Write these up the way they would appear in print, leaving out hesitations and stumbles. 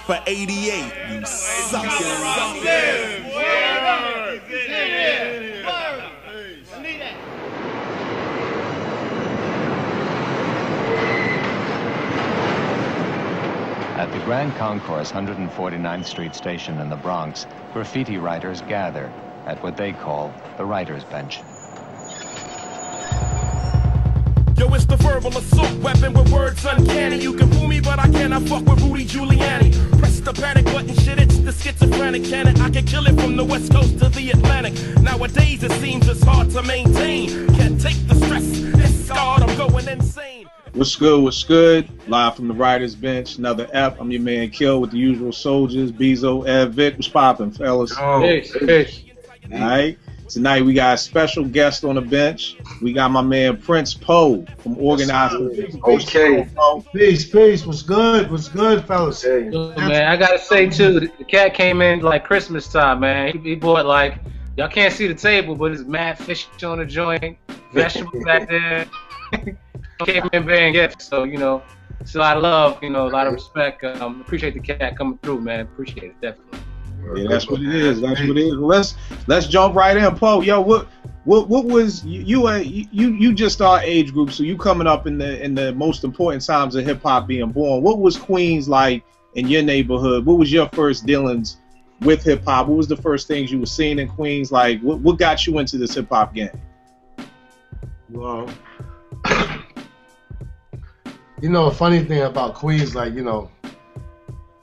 for 88. You suckers. At the Grand Concourse 149th Street station in the Bronx, graffiti writers gather at what they call the writer's bench. Yo, it's the verbal assault weapon with words uncanny. You can fool me, but I cannot fuck with Rudy Giuliani. Press the panic button, shit, it's the schizophrenic cannon. I can kill it from the West Coast to the Atlantic. Nowadays it seems it's hard to maintain. Can't take the stress, it's scarred, I'm going insane. What's good, what's good? Live from the writer's bench, another F. I'm your man Kill with the usual soldiers, Beezo and Vic. What's poppin', fellas? Peace. Alright. Tonight we got a special guest on the bench. We got my man Prince Poe from Organized Okay. Peace. What's good? What's good, fellas? Hey. Man, I gotta say too, the cat came in like Christmas time, man. He bought like, y'all can't see the table, but it's mad fish on the joint, vegetables back there. Came in bearing gifts, so you know, it's a lot of love, you know, a lot of respect. Appreciate the cat coming through, man. Appreciate it, definitely. Yeah, that's what it is. That's what it is. Let's jump right in, Poe. Yo, what was you just our age group, so you coming up in the most important times of hip hop being born. What was Queens like in your neighborhood? What was your first dealings with hip hop? What was the first things you were seeing in Queens? Like, what got you into this hip hop game? Well, you know, a funny thing about Queens, like, you know,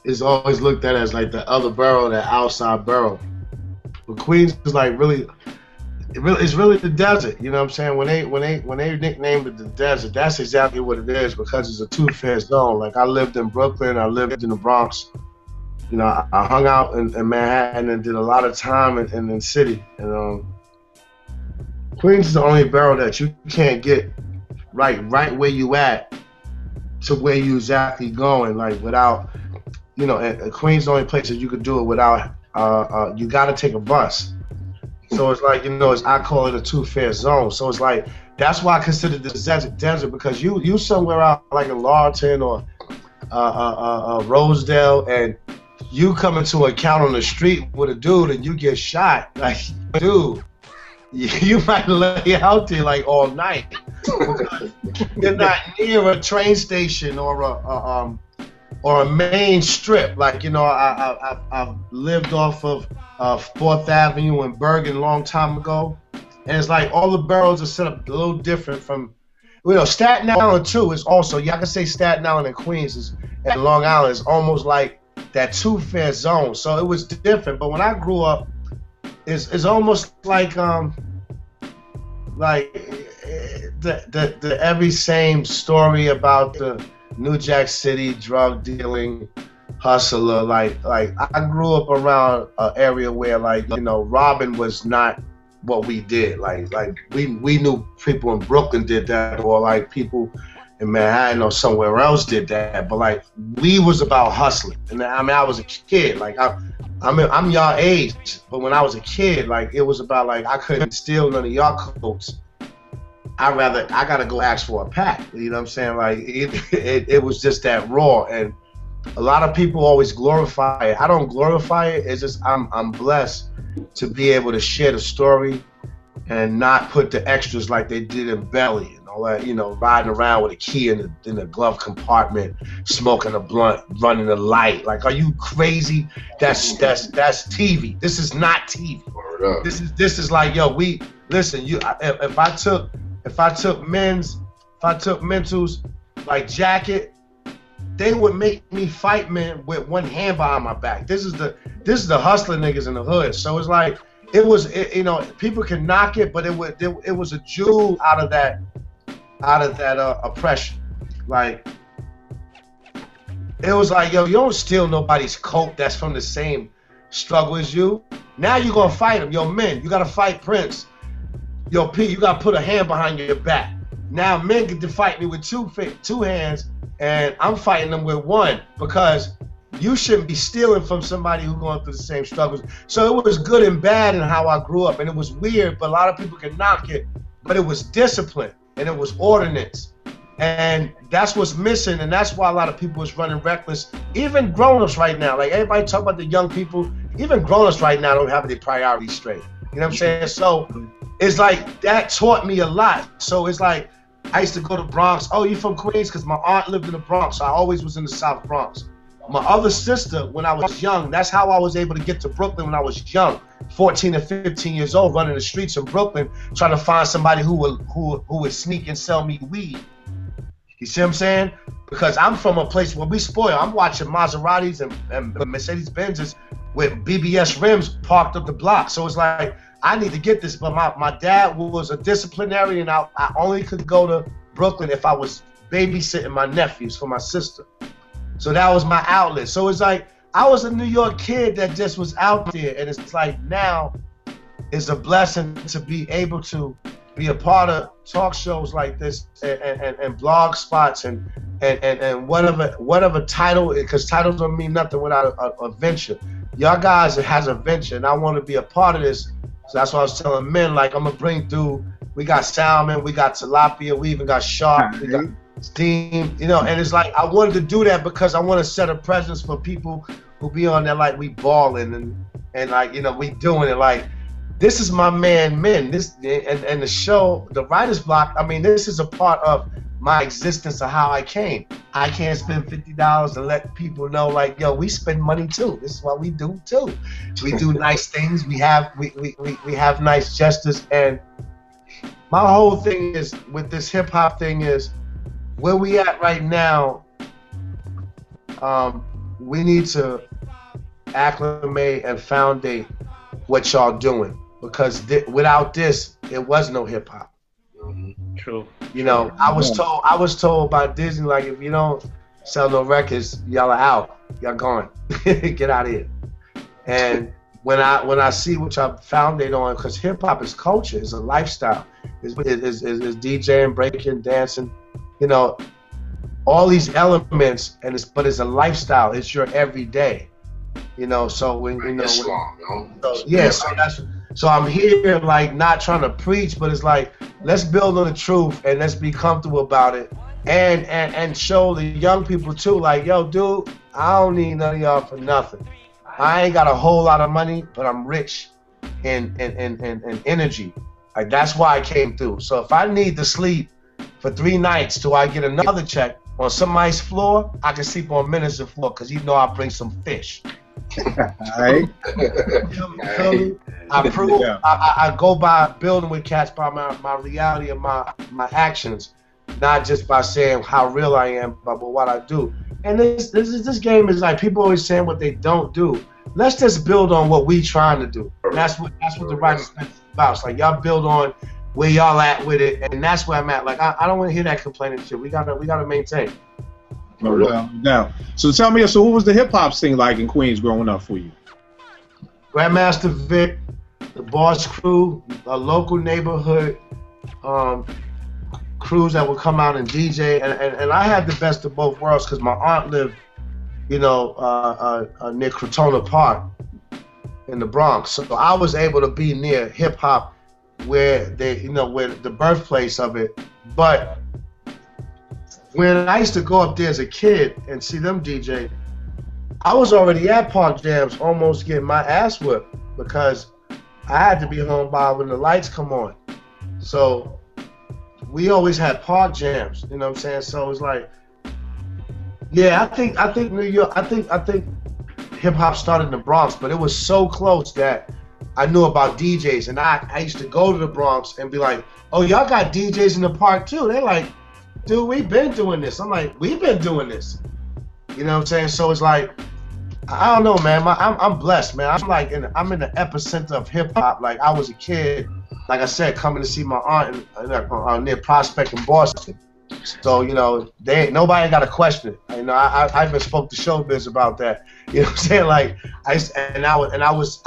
it's always looked at as like the other borough, that outside borough. But Queens is like it's really the desert. You know what I'm saying? When they nicknamed it the desert, that's exactly what it is, because it's a two-fare zone. Like, I lived in Brooklyn, I lived in the Bronx. You know, I hung out in Manhattan and did a lot of time in the city. And Queens is the only borough that you can't get right where you at to where you exactly going, like, without, you know, and Queens is the only place that you could do it without, you gotta take a bus. So it's like, you know, I call it a two-fare zone. So it's like, that's why I consider this desert, because you somewhere out like in Lawton or Rosedale, and you come into a count on the street with a dude and you get shot, like, dude, you might lay out there like all night. You're not near a train station or a main strip. Like, you know, I've lived off of 4th Avenue in Bergen a long time ago, and it's like all the boroughs are set up a little different from, you know, Staten Island too is also, y'all can say Staten Island and Queens and Long Island is almost like that two-fare zone. So it was different. But when I grew up, it's almost like the every same story about the New Jack City drug dealing hustler. Like I grew up around an area where, like, you know, robbing was not what we did. Like we knew people in Brooklyn did that, or like people in Manhattan or somewhere else did that. But like, we was about hustling. And I mean, I was a kid. Like I'm y'all age, but when I was a kid, like, it was about, like, I couldn't steal none of y'all coats. I gotta go ask for a pack. You know what I'm saying? Like, it was just that raw. And a lot of people always glorify it. I don't glorify it. It's just I'm blessed to be able to share the story and not put the extras like they did in Belly and all that. You know, riding around with a key in the glove compartment, smoking a blunt, running a light. Like, are you crazy? That's TV. This is not TV. This is like, yo, listen. If I took mentals like Jacket, they would make me fight men with one hand behind my back. This is the hustler niggas in the hood. So it's like, you know, people can knock it, but it was a jewel out of that oppression. Like, it was like, yo, you don't steal nobody's coat that's from the same struggle as you. Now you gonna fight him. Yo, men, you gotta fight Prince. Yo, P, you gotta put a hand behind your back. Now men get to fight me with two hands, and I'm fighting them with one, because you shouldn't be stealing from somebody who's going through the same struggles. So it was good and bad in how I grew up, and it was weird, but a lot of people can knock it, but it was discipline, and it was ordinance. And that's what's missing, and that's why a lot of people is running reckless. Even grown-ups right now, like everybody talk about the young people, even grown-ups right now don't have their priorities straight. You know what I'm saying? So it's like that taught me a lot. So it's like I used to go to Bronx. Oh, you from Queens? Because my aunt lived in the Bronx. So I always was in the South Bronx. My other sister, when I was young, that's how I was able to get to Brooklyn when I was young, 14 or 15 years old, running the streets in Brooklyn, trying to find somebody who would sneak and sell me weed. You see what I'm saying? Because I'm from a place where we spoil. I'm watching Maseratis and Mercedes-Benzes with BBS rims parked up the block. So it's like, I need to get this. But my dad was a disciplinarian, and I only could go to Brooklyn if I was babysitting my nephews for my sister. So that was my outlet. So it's like, I was a New York kid that just was out there. And it's like, now it's a blessing to be able to be a part of talk shows like this and blog spots and whatever title, because titles don't mean nothing without a venture. Y'all guys has a venture, and I want to be a part of this. So that's why I was telling men, like, I'm gonna bring through. We got salmon, we got tilapia, we even got shark, we got steam, you know. And it's like, I wanted to do that because I want to set a presence for people who be on there like we balling and like, you know, we doing it like. This is my man, Men. This and the show, the writer's block. I mean, this is a part of my existence of how I came. I can't spend $50 to let people know, like, yo, we spend money too. This is what we do too. We do nice things. We have nice gestures. And my whole thing is with this hip hop thing is where we at right now. We need to acclimate and foundate what y'all doing. Because without this, there was no hip hop. True. You know, I was told by Disney, like, if you don't sell no records, y'all are out. Y'all gone. Get out of here. And when I see what y'all founded on, because hip hop is culture, it's a lifestyle. It's DJing, breaking, dancing, you know, all these elements, but it's a lifestyle. It's your everyday. You know, so when you know, so I'm here like not trying to preach, but it's like, let's build on the truth and let's be comfortable about it, and show the young people too, like, yo, dude, I don't need none of y'all for nothing. I ain't got a whole lot of money, but I'm rich in energy. Like, that's why I came through. So if I need to sleep for 3 nights till I get another check on somebody's floor, I can sleep on Minister's floor because you know I bring some fish. Alright. I go by building with cats by my reality of my actions, not just by saying how real I am, but what I do. And this game is like, people always saying what they don't do. Let's just build on what we trying to do. And that's what the Writers is about. It's like, y'all build on where y'all at with it, and that's where I'm at. Like, I don't want to hear that complaining shit. We gotta maintain. Now, so tell me, so what was the hip hop scene like in Queens growing up for you? Grandmaster Vic, the Boss Crew, a local neighborhood crews that would come out and DJ, and I had the best of both worlds because my aunt lived, you know, near Crotona Park in the Bronx, so I was able to be near hip hop, where where the birthplace of it, but. When I used to go up there as a kid and see them DJ, I was already at Park Jams almost getting my ass whipped because I had to be home by when the lights come on. So we always had Park Jams, you know what I'm saying? So it's like, yeah, I think New York, I think hip hop started in the Bronx, but it was so close that I knew about DJs, and I used to go to the Bronx and be like, oh, y'all got DJs in the park too. They're like, dude, we've been doing this. I'm like, we've been doing this. You know what I'm saying? So it's like, I don't know, man. I'm blessed, man. I'm in the epicenter of hip hop. Like, I was a kid, like I said, coming to see my aunt near Prospect in Boston. So, you know, nobody got to question it. You know, I even spoke to Showbiz about that. You know what I'm saying? Like, I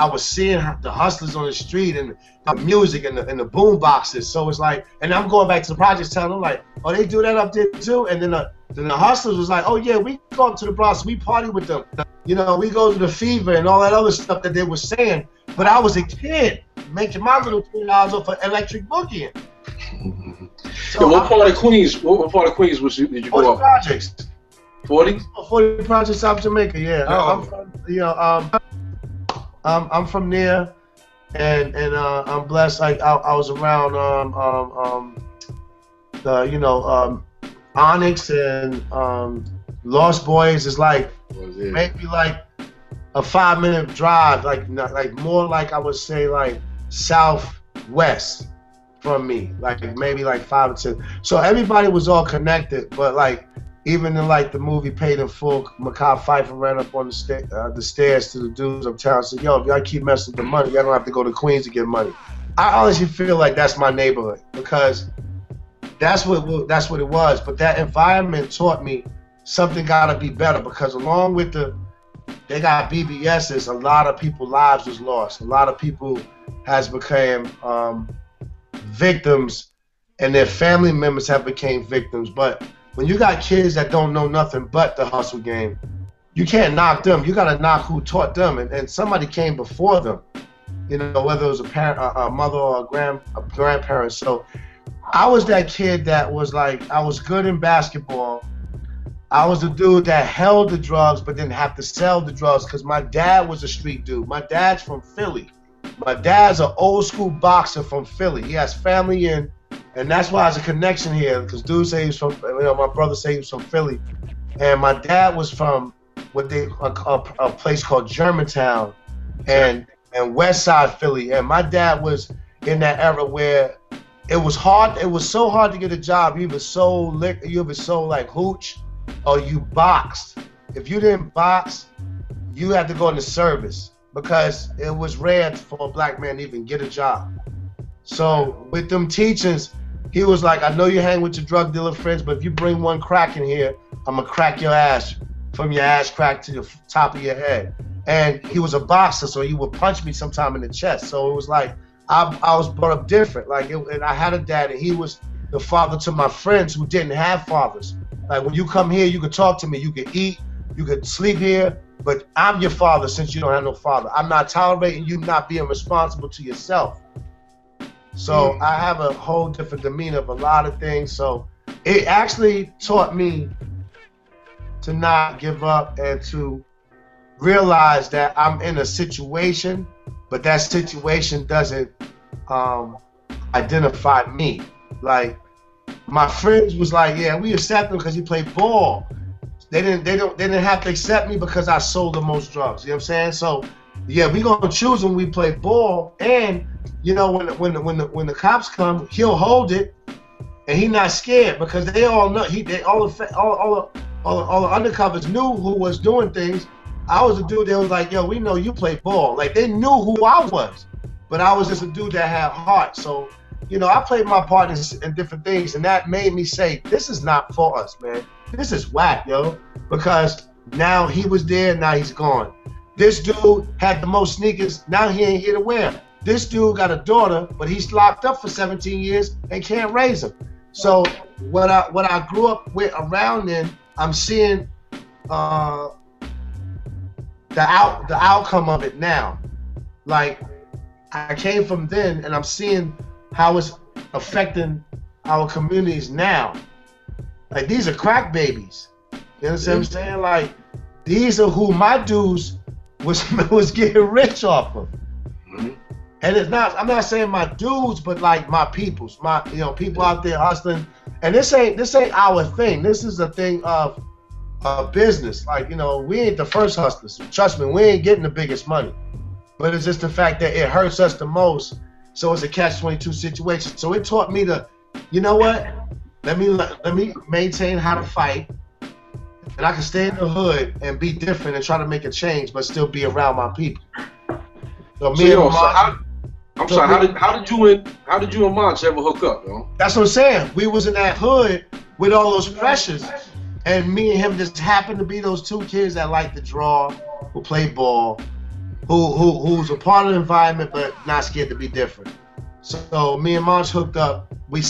was seeing the hustlers on the street and the music and the boom boxes. So it's like, and I'm going back to the projects telling them like, oh, they do that up there too. And then the hustlers was like, oh yeah, we go up to the Bronx, we party with them. You know, we go to the Fever and all that other stuff that they were saying. But I was a kid making my little $20 off of Electric Boogie. So what part of Queens? What part of Queens did you grow up? Projects. 40? 40 Projects, South Jamaica. Yeah. Oh. I'm from, I'm from there, and I'm blessed. Like I was around Onyx and Lost Boys is like maybe like a 5-minute drive, like more like I would say like southwest from me, like maybe like 5 or 10. So everybody was all connected, but like even in like the movie Paid in Full, Makai Pfeiffer ran up on the stairs to the dudes uptown and said, "Yo, if y'all keep messing with the money, y'all don't have to go to Queens to get money." I honestly feel like that's my neighborhood because that's what it was. But that environment taught me something gotta be better because along with they got BBSs, a lot of people's lives was lost. A lot of people has become victims, and their family members have become victims. But when you got kids that don't know nothing but the hustle game, you can't knock them. You gotta knock who taught them, and somebody came before them. You know, whether it was a parent, a mother, or a grandparent. So I was that kid that was like, I was good in basketball. I was the dude that held the drugs but didn't have to sell the drugs because my dad was a street dude. My dad's from Philly. My dad's an old school boxer from Philly. He has family in, and that's why there's a connection here because dude say he's from, my brother say he's from Philly. And my dad was from a place called Germantown and West Side Philly. And my dad was in that era where it was hard. It was so hard to get a job. You either sold liquor, you ever sold like hooch, or you boxed. If you didn't box, you had to go into service because it was rare for a black man to even get a job. So with them teachings, he was like, I know you hang with your drug dealer friends, but if you bring one crack in here, I'm gonna crack your ass from your ass crack to the top of your head. And he was a boxer, so he would punch me sometime in the chest. So it was like, I was brought up different. Like, and I had a dad, and he was the father to my friends who didn't have fathers. Like, when you come here, you could talk to me, you could eat, you could sleep here, but I'm your father since you don't have no father. I'm not tolerating you not being responsible to yourself. So I have a whole different demeanor of a lot of things. So it actually taught me to not give up and to realize that I'm in a situation, but that situation doesn't identify me. Like, my friends was like, yeah, we accept him because he played ball. They didn't have to accept me because I sold the most drugs. You know what I'm saying? So yeah, we gonna choose when we play ball. And you know, when the cops come, he'll hold it, and he not scared because they all know all the undercovers knew who was doing things. I was a dude that was like, yo, we know you play ball. Like, they knew who I was, but I was just a dude that had heart. So, you know, I played my part in different things, and that made me say, this is not for us, man. This is whack, yo, because now he was there, now he's gone. This dude had the most sneakers, now he ain't here to wear them. This dude got a daughter, but he's locked up for 17 years and can't raise him. So what I grew up with around then, I'm seeing the outcome of it now. Like, I came from then, and I'm seeing how it's affecting our communities now. Like, these are crack babies. You understand what I'm saying? Like, these are who my dudes was getting rich off of. And it's not, I'm not saying my dudes, but like my peoples, people out there hustling. And this ain't our thing. This is a thing of business. Like, you know, we ain't the first hustlers. Trust me, we ain't getting the biggest money. But it's just the fact that it hurts us the most. So it's a catch-22 situation. So it taught me to, you know what? Let me maintain how to fight, and I can stay in the hood and be different and try to make a change, but still be around my people. So how did you and Monch ever hook up, yo? That's what I'm saying. We was in that hood with all those pressures, and me and him just happened to be those two kids that like to draw, who play ball, who's a part of the environment but not scared to be different. So me and Monch hooked up. We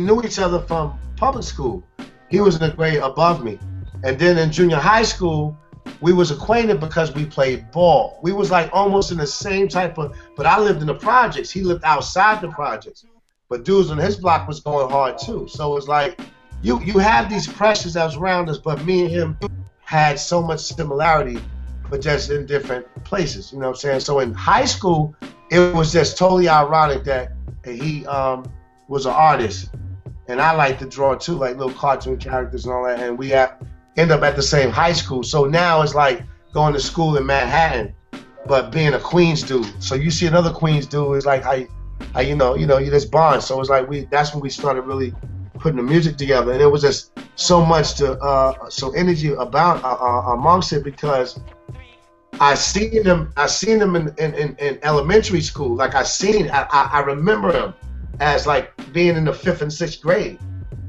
knew each other from public school. He was in a grade above me, and then in junior high school, we was acquainted because we played ball. We was like almost in the same type of, but I lived in the projects. He lived outside the projects. but dudes on his block was going hard too. So it was like you have these pressures that was around us, but me and him had so much similarity, but just in different places. You know what I'm saying? So in high school, it was just totally ironic that he was an artist, and I like to draw too, like little cartoon characters and all that, and we end up at the same high school. So now it's like going to school in Manhattan, but being a Queens dude. So you see another Queens dude, it's like how you just bond. So it's like that's when we started really putting the music together, and it was just so much so energy about amongst it, because I seen him in elementary school. Like I remember him as like being in the 5th and 6th grade,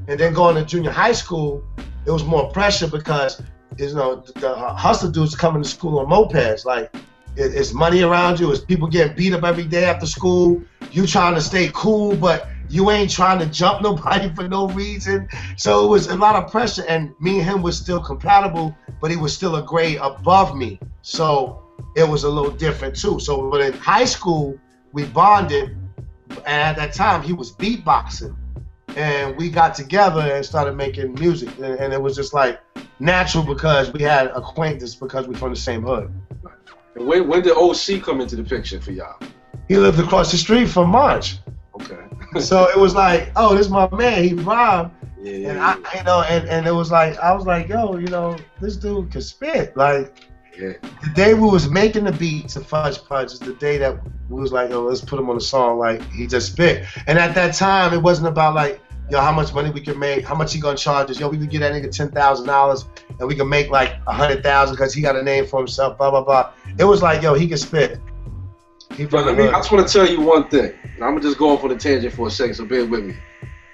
and then going to junior high school, it was more pressure because the hustler dudes coming to school on mopeds. Like it's money around you, it's people getting beat up every day after school. You trying to stay cool, but you ain't trying to jump nobody for no reason. So it was a lot of pressure, and me and him was still compatible, but he was still a grade above me. So it was a little different too. So but in high school, we bonded, and at that time he was beatboxing, and we got together and started making music, and it was just like natural because we had acquaintance because we're from the same hood. And when did OC come into the picture for y'all? He lived across the street from March. Okay. So it was like, oh, this is my man, he rhymed. Yeah. And and it was like, I was like, yo, this dude can spit. Like, yeah. The day we was making the beats of Fudge Pudge is the day that we was like, yo, let's put him on the song. Like, he just spit. And at that time, it wasn't about like, yo, how much money we can make, how much he gonna charge us. Yo, we can get that nigga $10,000 and we can make like 100,000 because he got a name for himself, blah, blah, blah. It was like, yo, he can spit. I just want to tell you one thing. I'm going to just go off on a tangent for a second, so bear with me.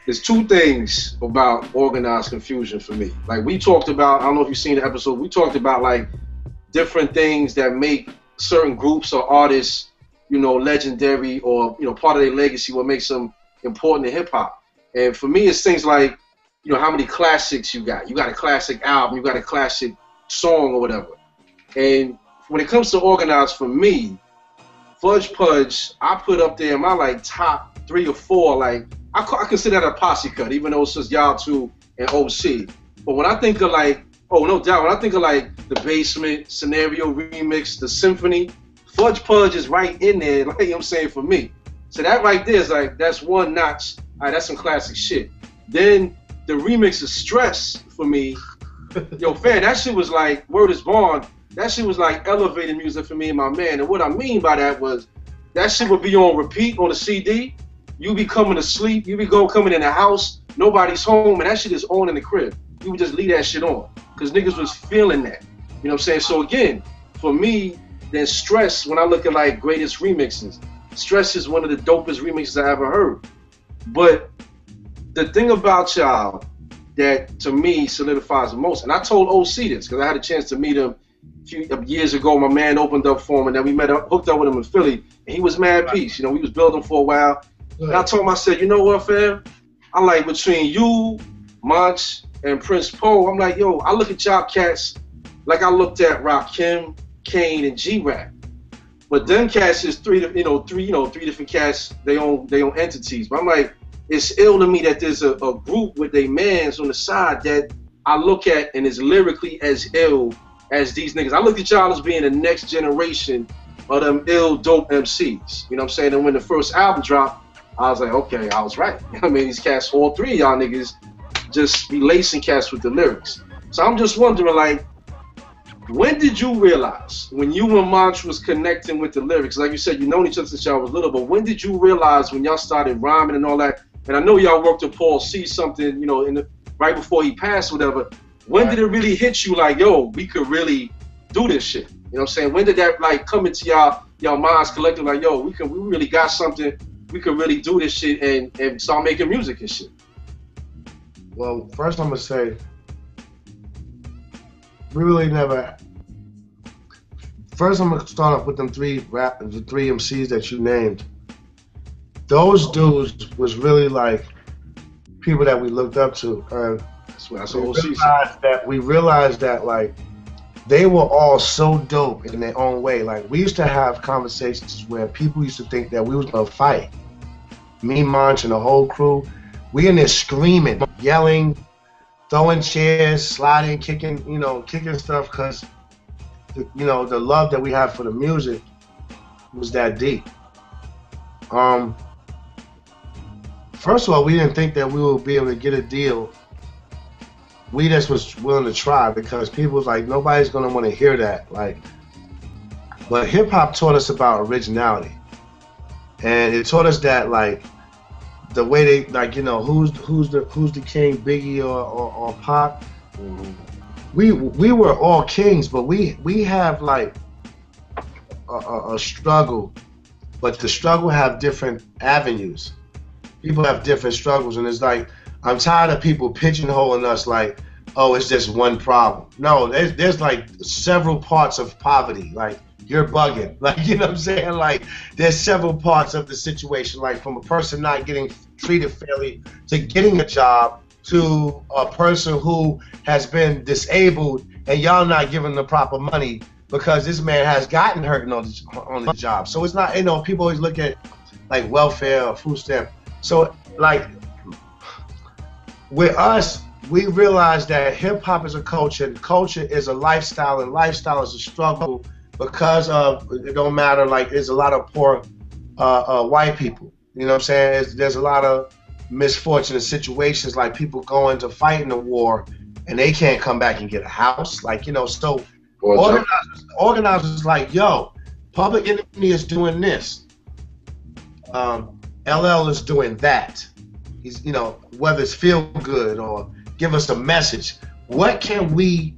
There's two things about Organized Konfusion for me. Like we talked about, I don't know if you've seen the episode, we talked about like different things that make certain groups or artists, legendary or, part of their legacy, what makes them important in hip hop. And for me, it's things like, how many classics you got. You got a classic album, you got a classic song or whatever. And when it comes to Organized, for me, Fudge Pudge, I put up there in my like top 3 or 4. Like I consider that a posse cut, even though it's just y'all two and OC. But when I think of like, oh no doubt, when I think of like the Basement, Scenario Remix, the Symphony, Fudge Pudge is right in there. Like I'm saying, for me. So that right there is like, that's one notch. All right, that's some classic shit. Then the remix of Stress for me, yo fam, that shit was like Word is Born. That shit was like elevated music for me and my man. And what I mean by that was, that shit would be on repeat on the CD. You be coming to sleep, you be coming in the house, nobody's home, and that shit is on in the crib. You would just leave that shit on, because niggas was feeling that. You know what I'm saying? So again, for me, then Stress, when I look at like greatest remixes, Stress is one of the dopest remixes I ever heard. But the thing about y'all that to me solidifies the most, and I told OC this because I had a chance to meet him a few years ago. My man opened up for him, and then we hooked up with him in Philly, and he was mad peace. We was building for a while. And I told him, I said, you know what, fam? I like between you, Monch, and Prince Poe, I'm like, yo, I look at y'all cats like I looked at Rakim, Kane, and G-Rap. But them cats is three different cats, they own entities. But I'm like, it's ill to me that there's a group with their mans on the side that I look at and is lyrically as ill as these niggas. I look at y'all as being the next generation of them ill, dope MCs. You know what I'm saying? And when the first album dropped, I was like, okay, I was right. I mean, these cats, all three of y'all niggas, just be lacing cats with the lyrics. So I'm just wondering, like, when did you realize, when you and Monch was connecting with the lyrics, like you said, you known each other since y'all was little, but when did you realize when y'all started rhyming and all that, and I know y'all worked with Paul C something, right before he passed, whatever, when did it really hit you like, yo, we could really do this shit? You know what I'm saying? When did that like come into y'all minds collective, like, yo, we really got something, we could really do this shit and start making music and shit? Well, first I'm gonna say, we really never. First I'm gonna start off with them the three MCs that you named. Those dudes was really like people that we looked up to. We realized that like they were all so dope in their own way. Like we used to have conversations where people used to think that we was gonna fight. me, Monch, and the whole crew, we in there screaming, yelling, throwing chairs, sliding, kicking, you know, kicking stuff, because, you know, the love that we have for the music was that deep. First of all, we didn't think that we would be able to get a deal. We just was willing to try, because people was like, nobody's gonna want to hear that. Like, but hip hop taught us about originality, and it taught us that, like, the way they, like, you know, who's the king, Biggie or Pop. Mm-hmm. We were all kings, but we have like a struggle, but the struggle have different avenues. People have different struggles, and it's like, I'm tired of people pigeonholing us like, oh, it's just one problem. No, there's like several parts of poverty. Like, you're bugging. Like, you know what I'm saying? Like, there's several parts of the situation, like from a person not getting treated fairly to getting a job to a person who has been disabled and y'all not giving the proper money because this man has gotten hurt on the job. So it's not, you know, people always look at like welfare or food stamp. So like, with us, we realize that hip hop is a culture, and culture is a lifestyle, and lifestyle is a struggle, because of, it don't matter, like, there's a lot of poor white people. You know what I'm saying? There's a lot of misfortunate situations, like people going to fight in the war and they can't come back and get a house. Like, you know, so organizers like, yo, Public Enemy is doing this. LL is doing that. He's, you know, whether it's feel good or give us a message. What can we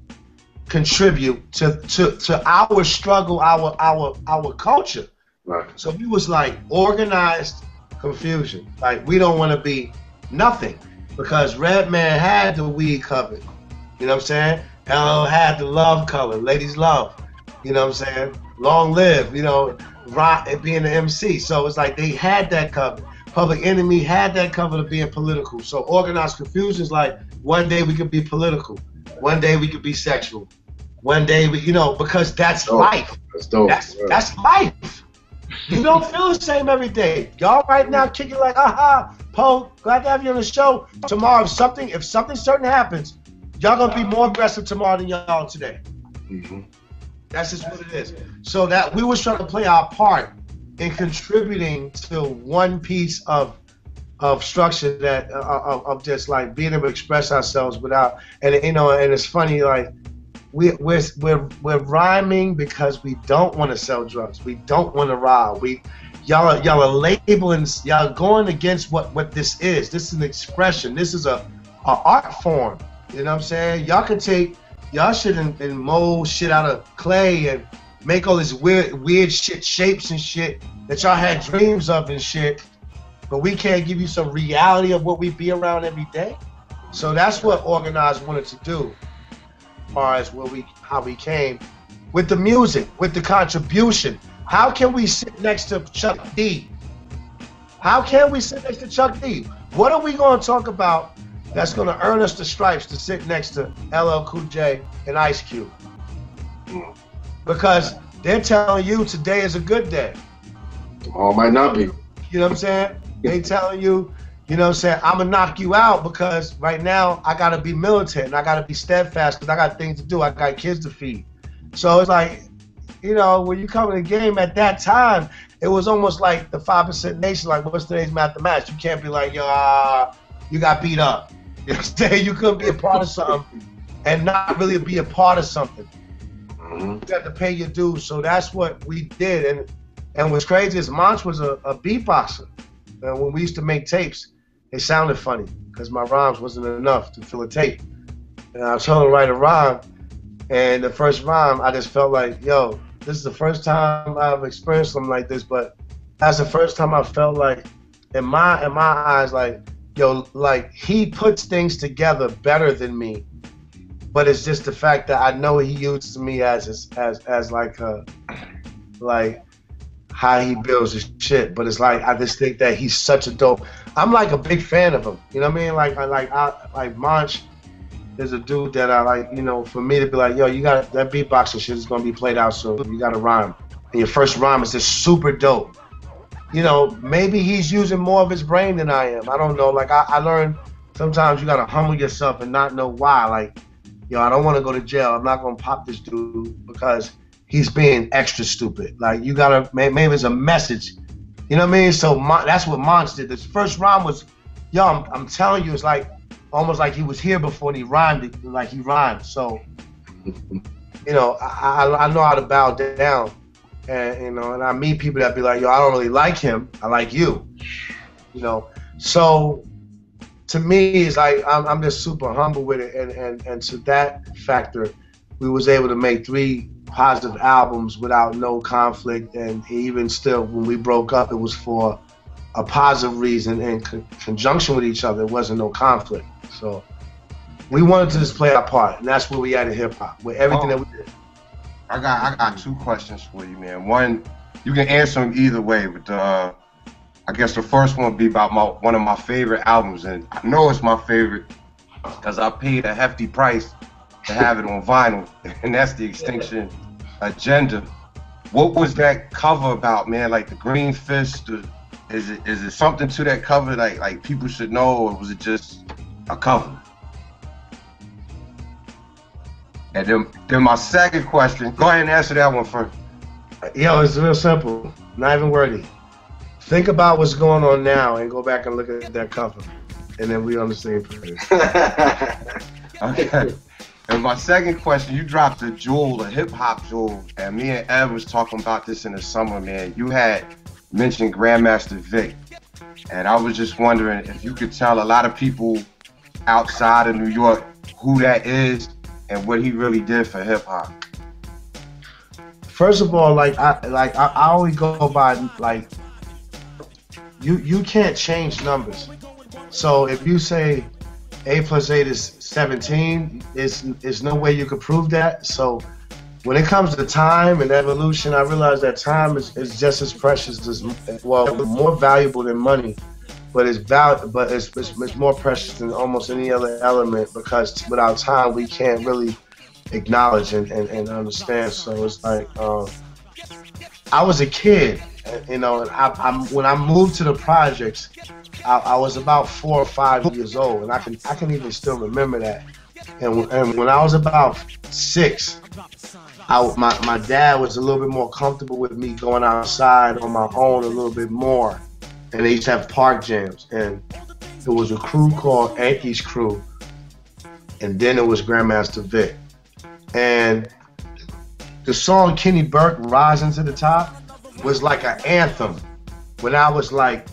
contribute to our struggle, our culture? Right. So we was like Organized Konfusion. Like, we don't want to be nothing, because Redman had the weed covered. You know what I'm saying? LL had the love color, ladies love. You know what I'm saying? Long live, you know, rock and being the MC. So it's like they had that covered. Public Enemy had that cover of being political. So Organized Konfusion is like, one day we could be political, one day we could be sexual, one day we, you know, because that's life. That's dope. That's life. You don't feel the same every day. Y'all right now kicking like, aha, Poe, glad to have you on the show. Tomorrow, if something certain happens, y'all gonna be more aggressive tomorrow than y'all today. Mm-hmm. That's just what it is. So that we was trying to play our part in contributing to one piece of structure, that of just like being able to express ourselves without, and you know, and it's funny, like we're rhyming because we don't want to sell drugs, we don't want to rob, y'all are labeling, y'all going against what this is. This is an expression, this is a art form. You know what I'm saying? Y'all can take y'all shit and mold shit out of clay and make all this weird shit, shapes and shit that y'all had dreams of and shit, but we can't give you some reality of what we be around every day. So that's what Organized wanted to do, as far as how we came with the music, with the contribution. How can we sit next to Chuck D? How can we sit next to Chuck D? What are we going to talk about that's going to earn us the stripes to sit next to LL Cool J and Ice Cube? Because they're telling you today is a good day. Tomorrow might not be. You know what I'm saying? They telling you, you know what I'm saying, I'm going to knock you out because right now I got to be militant and I got to be steadfast because I got things to do. I got kids to feed. So it's like, you know, when you come in the game at that time, it was almost like the 5% Nation, like, what's today's mathematics? You can't be like, yo, you got beat up. You know what I'm saying? You couldn't be a part of something and not really be a part of something. You got to pay your dues. So that's what we did. And what's crazy is Monch was a beatboxer. And when we used to make tapes, it sounded funny because my rhymes wasn't enough to fill a tape. And I was trying to write a rhyme. And the first rhyme, I just felt like, yo, this is the first time I've experienced something like this, but that's the first time I felt like, in my eyes, like, yo, like, he puts things together better than me. But it's just the fact that I know he uses me as like how he builds his shit. But it's like, I just think that he's such a dope. I'm like a big fan of him. You know what I mean? Like Monch is a dude that I like, you know, for me to be like, yo, you got that beatboxing shit is gonna be played out soon. You got to rhyme. And your first rhyme is just super dope. you know, maybe he's using more of his brain than I am. I don't know. Like I learned sometimes you gotta humble yourself and not know why. Like, yo, I don't want to go to jail. I'm not gonna pop this dude because he's being extra stupid. Like you gotta, maybe it's a message. You know what I mean? So that's what Monts did. This first rhyme was, yo, I'm telling you, it's like almost like he was here before and he rhymed it, like he rhymed. So, you know, I know how to bow down, and you know, and I meet people that be like, yo, I don't really like him. I like you. You know, so to me, it's like I'm just super humble with it, and to that factor, we was able to make 3 positive albums without no conflict, and even still, when we broke up, it was for a positive reason in conjunction with each other. It wasn't no conflict. So we wanted to just play our part, and that's where we at in hip hop, with everything that we did. I got 2 questions for you, man. One, you can answer them either way, but I guess the first one would be about one of my favorite albums, and I know it's my favorite because I paid a hefty price to have it on vinyl, and that's the Extinction Agenda. What was that cover about, man? Like the green fist? Is it something to that cover like people should know, or was it just a cover? And then my second question, go ahead and answer that one first. Yo, it's real simple, not even wordy. Think about what's going on now and go back and look at that cover, and then we on the same page. Okay. And my second question, you dropped a jewel, a hip-hop jewel, and me and Ev was talking about this in the summer, man. You had mentioned Grandmaster Vic, and I was just wondering if you could tell a lot of people outside of New York who that is and what he really did for hip-hop. First of all, I always go by, like, you can't change numbers. So if you say 8 + 8 is 17, there's no way you could prove that. So when it comes to time and evolution, I realize that time is just as precious as, well, more valuable than money, but it's more precious than almost any other element, because without time we can't really acknowledge and understand. So it's like, I was a kid, you know, and when I moved to the projects, I was about 4 or 5 years old, and I can even still remember that. And when I was about 6, my dad was a little bit more comfortable with me going outside on my own a little bit more, and they used to have park jams, and there was a crew called Yankees Crew, and then it was Grandmaster Vic, and the song Kenny Burke, Rising to the Top, was like an anthem when I was like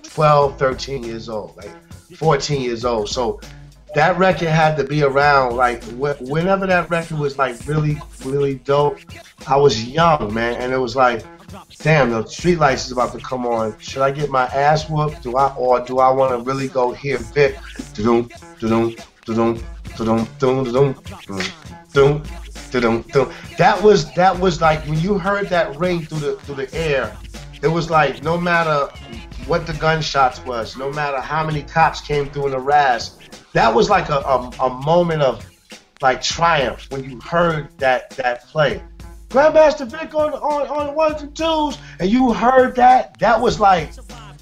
12, 13 years old, like 14 years old. So that record had to be around, like, whenever that record was like really, really dope. I was young, man, and it was like, damn, the street lights is about to come on. Should I get my ass whooped? Do I want to really go hear Vic? That was like, when you heard that ring through the air, it was like, no matter what the gunshots was, no matter how many cops came through in the RAS, that was like a moment of like triumph when you heard that play. Grandmaster Vic on 1s and 2s, and you heard that was like,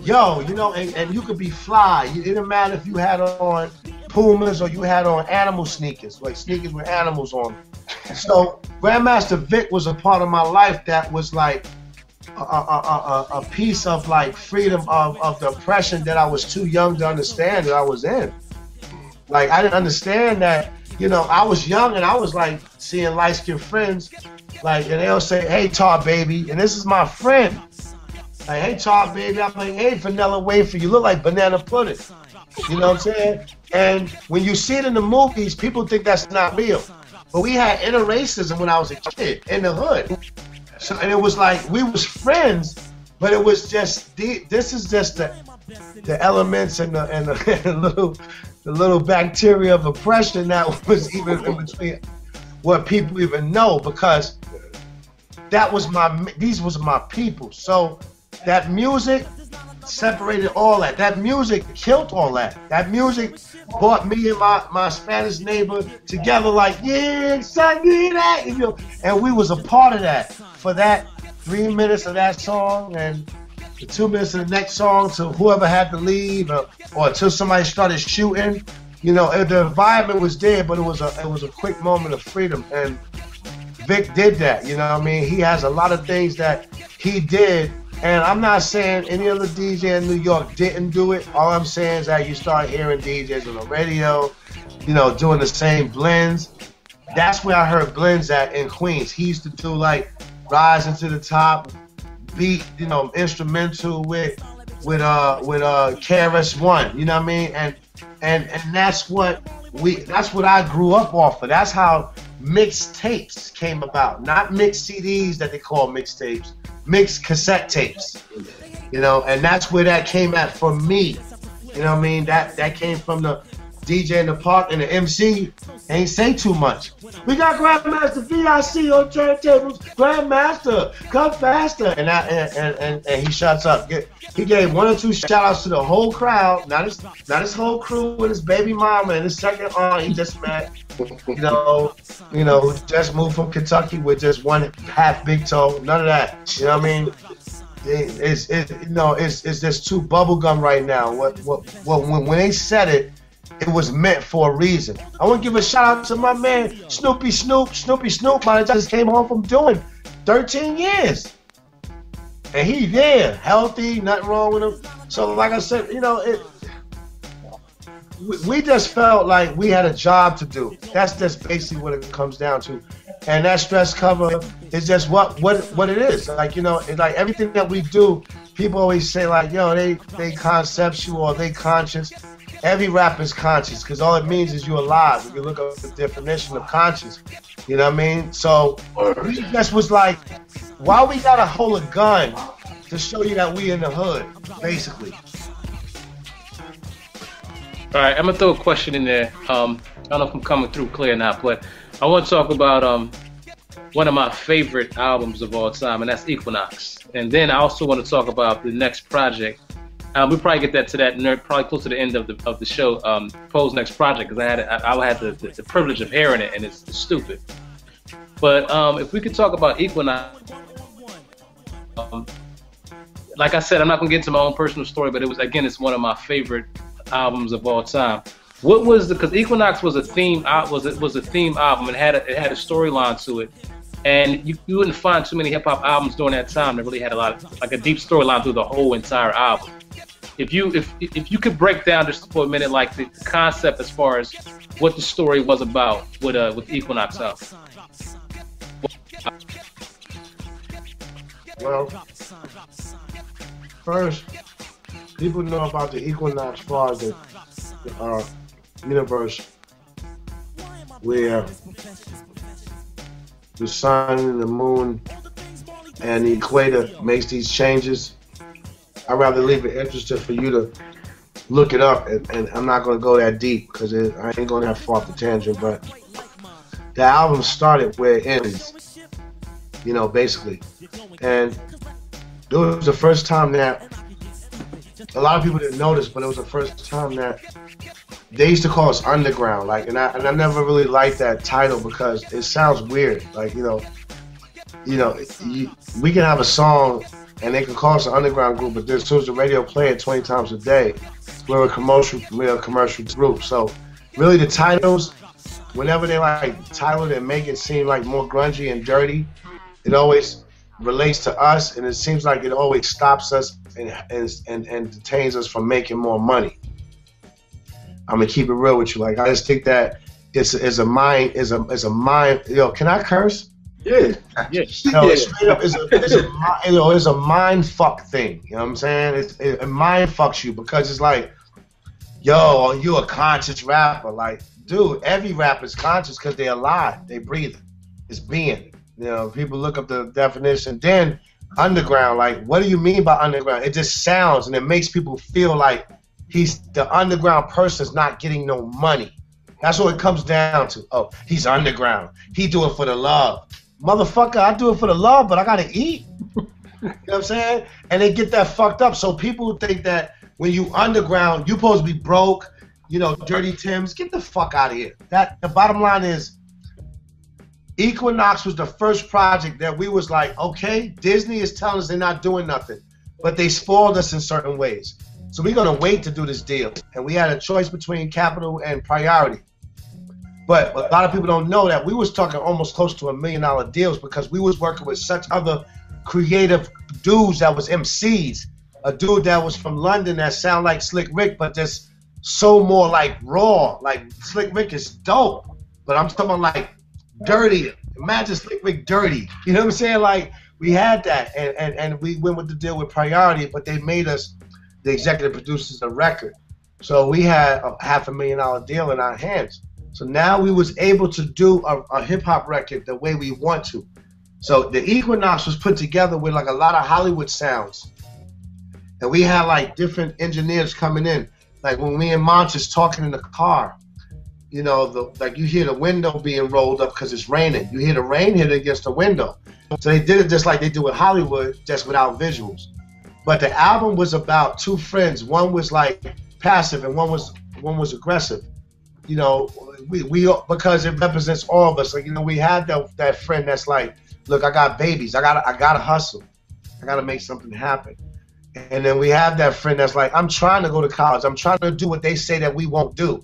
yo, you know, and you could be fly. It didn't matter if you had on Pumas or you had on animal sneakers, like sneakers with animals on them. So Grandmaster Vic was a part of my life that was like a piece of like freedom of the oppression that I was too young to understand that I was in. Like, I didn't understand that, you know, I was young and I was like seeing light-skinned friends, like, and they'll say, hey, Tar Baby, and this is my friend. Like, hey, Tar Baby, I'm like, hey, vanilla wafer, you look like banana pudding. You know what I'm saying? And when you see it in the movies, people think that's not real. But we had interracism when I was a kid in the hood. So, and it was like, we was friends, but it was just, this is just the elements and the little bacteria of oppression that was even in between what people even know, because these was my people. So that music separated all that. That music killed all that. That music brought me and my Spanish neighbor together, like, yeah, son, yeah, that, you know, and we was a part of that for that 3 minutes of that song, and the 2 minutes of the next song to whoever had to leave, or until somebody started shooting. You know, the environment was there, but it was a quick moment of freedom, and Vic did that. You know what I mean? He has a lot of things that he did, and I'm not saying any other DJ in New York didn't do it. All I'm saying is that you start hearing DJs on the radio, you know, doing the same blends. That's where I heard blends at in Queens. He used to do like Rising to the Top, beat, you know, instrumental with KRS-One. You know what I mean? And that's what I grew up off of. That's how mixed tapes came about. Not mixed CDs that they call mixtapes, mixed cassette tapes. You know, and that's where that came at for me. You know what I mean? That came from the DJ in the park, and the MC ain't say too much. We got Grandmaster Vic on turntables. Grandmaster, come faster. And he shuts up. He gave 1 or 2 shout outs to the whole crowd, not his whole crew with his baby mama and his second aunt he just met. You know, just moved from Kentucky with just 1 half big toe. None of that. You know what I mean? It's just too bubblegum right now. When they said it, it was meant for a reason. I want to give a shout out to my man Snoopy Snoop, man, just came home from doing 13 years. And he there, healthy, nothing wrong with him. So like I said, you know, we just felt like we had a job to do. That's just basically what it comes down to. And that stress cover is just what it is. Like, you know, it's like everything that we do, people always say like, yo, they conceptual or they conscious. Every rapper is conscious, because all it means is you're alive. If you look up the definition of conscious, you know what I mean? So we just was like, why we gotta hold a gun to show you that we in the hood, basically. All right, I'm gonna throw a question in there. I don't know if I'm coming through clear or not, but I want to talk about one of my favorite albums of all time, and that's Equinox. And then I also want to talk about the next project. We'll probably get that to that probably close to the end of the show. Poe's next project, because I had the privilege of hearing it, and it's stupid. But if we could talk about Equinox, like I said, I'm not gonna get into my own personal story, but it's one of my favorite albums of all time. What was because Equinox was a theme was a theme album, and it had a storyline to it. And you wouldn't find too many hip hop albums during that time that really had a deep storyline through the whole entire album. If you could break down just for a minute, like the concept as far as what the story was about with Equinox album. Well, first, people know about the Equinox as far as the universe where the sun and the moon and the equator makes these changes. I'd rather leave it interested for you to look it up, and I'm not going to go that deep because I ain't going that far off the tangent, but the album started where it ends, you know, basically. And it was the first time that a lot of people didn't notice, but it was the first time that they used to call us underground, like, and I never really liked that title because it sounds weird. Like, you know, we can have a song and they can call us an underground group, but as soon as the radio play it 20 times a day, we're a commercial group. So really the titles, whenever they like title it and make it seem like more grungy and dirty, it always relates to us, and it seems like it always stops us and detains us from making more money. I'm gonna keep it real with you. Like, I just think that it's a mind. Yo, can I curse? Yeah. No, it's straight up. It's a mind fuck thing. You know what I'm saying? It mind fucks you because it's like, yo, you a conscious rapper. Like, dude, every rapper is conscious because they're alive. They breathe. It's being. You know, people look up the definition. Then underground. Like, what do you mean by underground? It just sounds and it makes people feel like the underground person's not getting no money. That's what it comes down to. Oh, he's underground. He do it for the love. Motherfucker, I do it for the love, but I gotta eat. You know what I'm saying? And they get that fucked up. So people think that when you underground, you supposed to be broke, you know, dirty Timbs. Get the fuck out of here. The bottom line is, Equinox was the first project that we was like, okay, Disney is telling us they're not doing nothing. but they spoiled us in certain ways. So we're gonna wait to do this deal. And we had a choice between Capital and Priority. But a lot of people don't know that we was talking almost close to $1 million deals because we was working with such other creative dudes that was MCs. A dude that was from London that sound like Slick Rick, but just so more like raw. Like Slick Rick is dope, but I'm talking about like dirty. Imagine Slick Rick dirty. You know what I'm saying? Like we had that, and we went with the deal with Priority, but they made us the executive producers of the record. So we had a $500,000 deal in our hands. So now we was able to do a hip hop record the way we want to. So the Equinox was put together with like a lot of Hollywood sounds. And we had like different engineers coming in. Like when me and Monch is talking in the car, you know, like you hear the window being rolled up because it's raining. You hear the rain hit against the window. So they did it just like they do with Hollywood, just without visuals. But the album was about two friends. One was like passive and one was aggressive. You know, we because it represents all of us. Like, you know, we had that friend that's like, look, I got babies. I gotta hustle. I gotta make something happen. And then we have that friend that's like, I'm trying to go to college. I'm trying to do what they say that we won't do.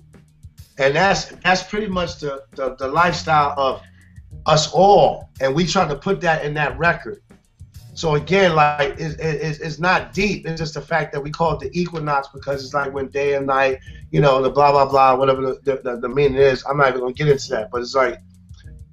And that's pretty much the lifestyle of us all. And we try to put that in that record. So again, like it's not deep. It's just the fact that we call it the Equinox because it's like when day and night, you know, the blah, blah, blah, whatever the meaning is. I'm not even going to get into that. But it's like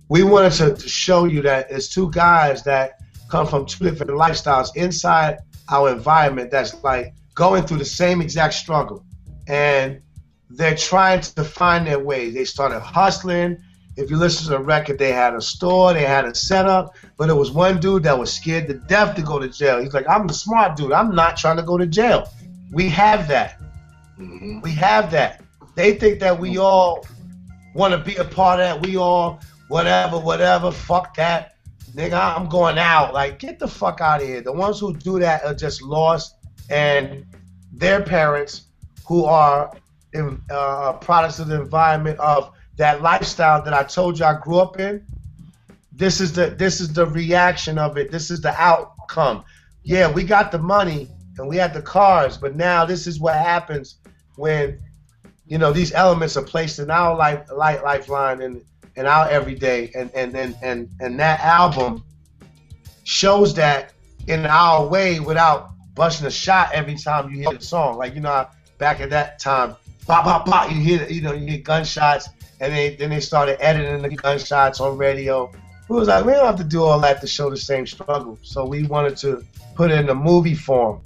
we wanted to show you that it's two guys that come from two different lifestyles inside our environment that's like going through the same exact struggle. And they're trying to find their way. They started hustling. If you listen to the record, they had a store, they had a setup, but it was one dude that was scared to death to go to jail. He's like, I'm the smart dude. I'm not trying to go to jail. We have that. Mm-hmm. We have that. They think that we all want to be a part of that. We all, whatever, fuck that. Nigga, I'm going out. Like, get the fuck out of here. The ones who do that are just lost, and their parents who are products of the environment of that lifestyle that I told you I grew up in, this is the reaction of it. This is the outcome. Yeah, we got the money and we had the cars, but now this is what happens when, you know, these elements are placed in our lifeline and our everyday. And that album shows that in our way without busting a shot every time you hear the song. Like, you know, back at that time, pop, pop, pop, you hear gunshots. And then they started editing the gunshots on radio. We was like, we don't have to do all that to show the same struggle. So we wanted to put it in a movie form,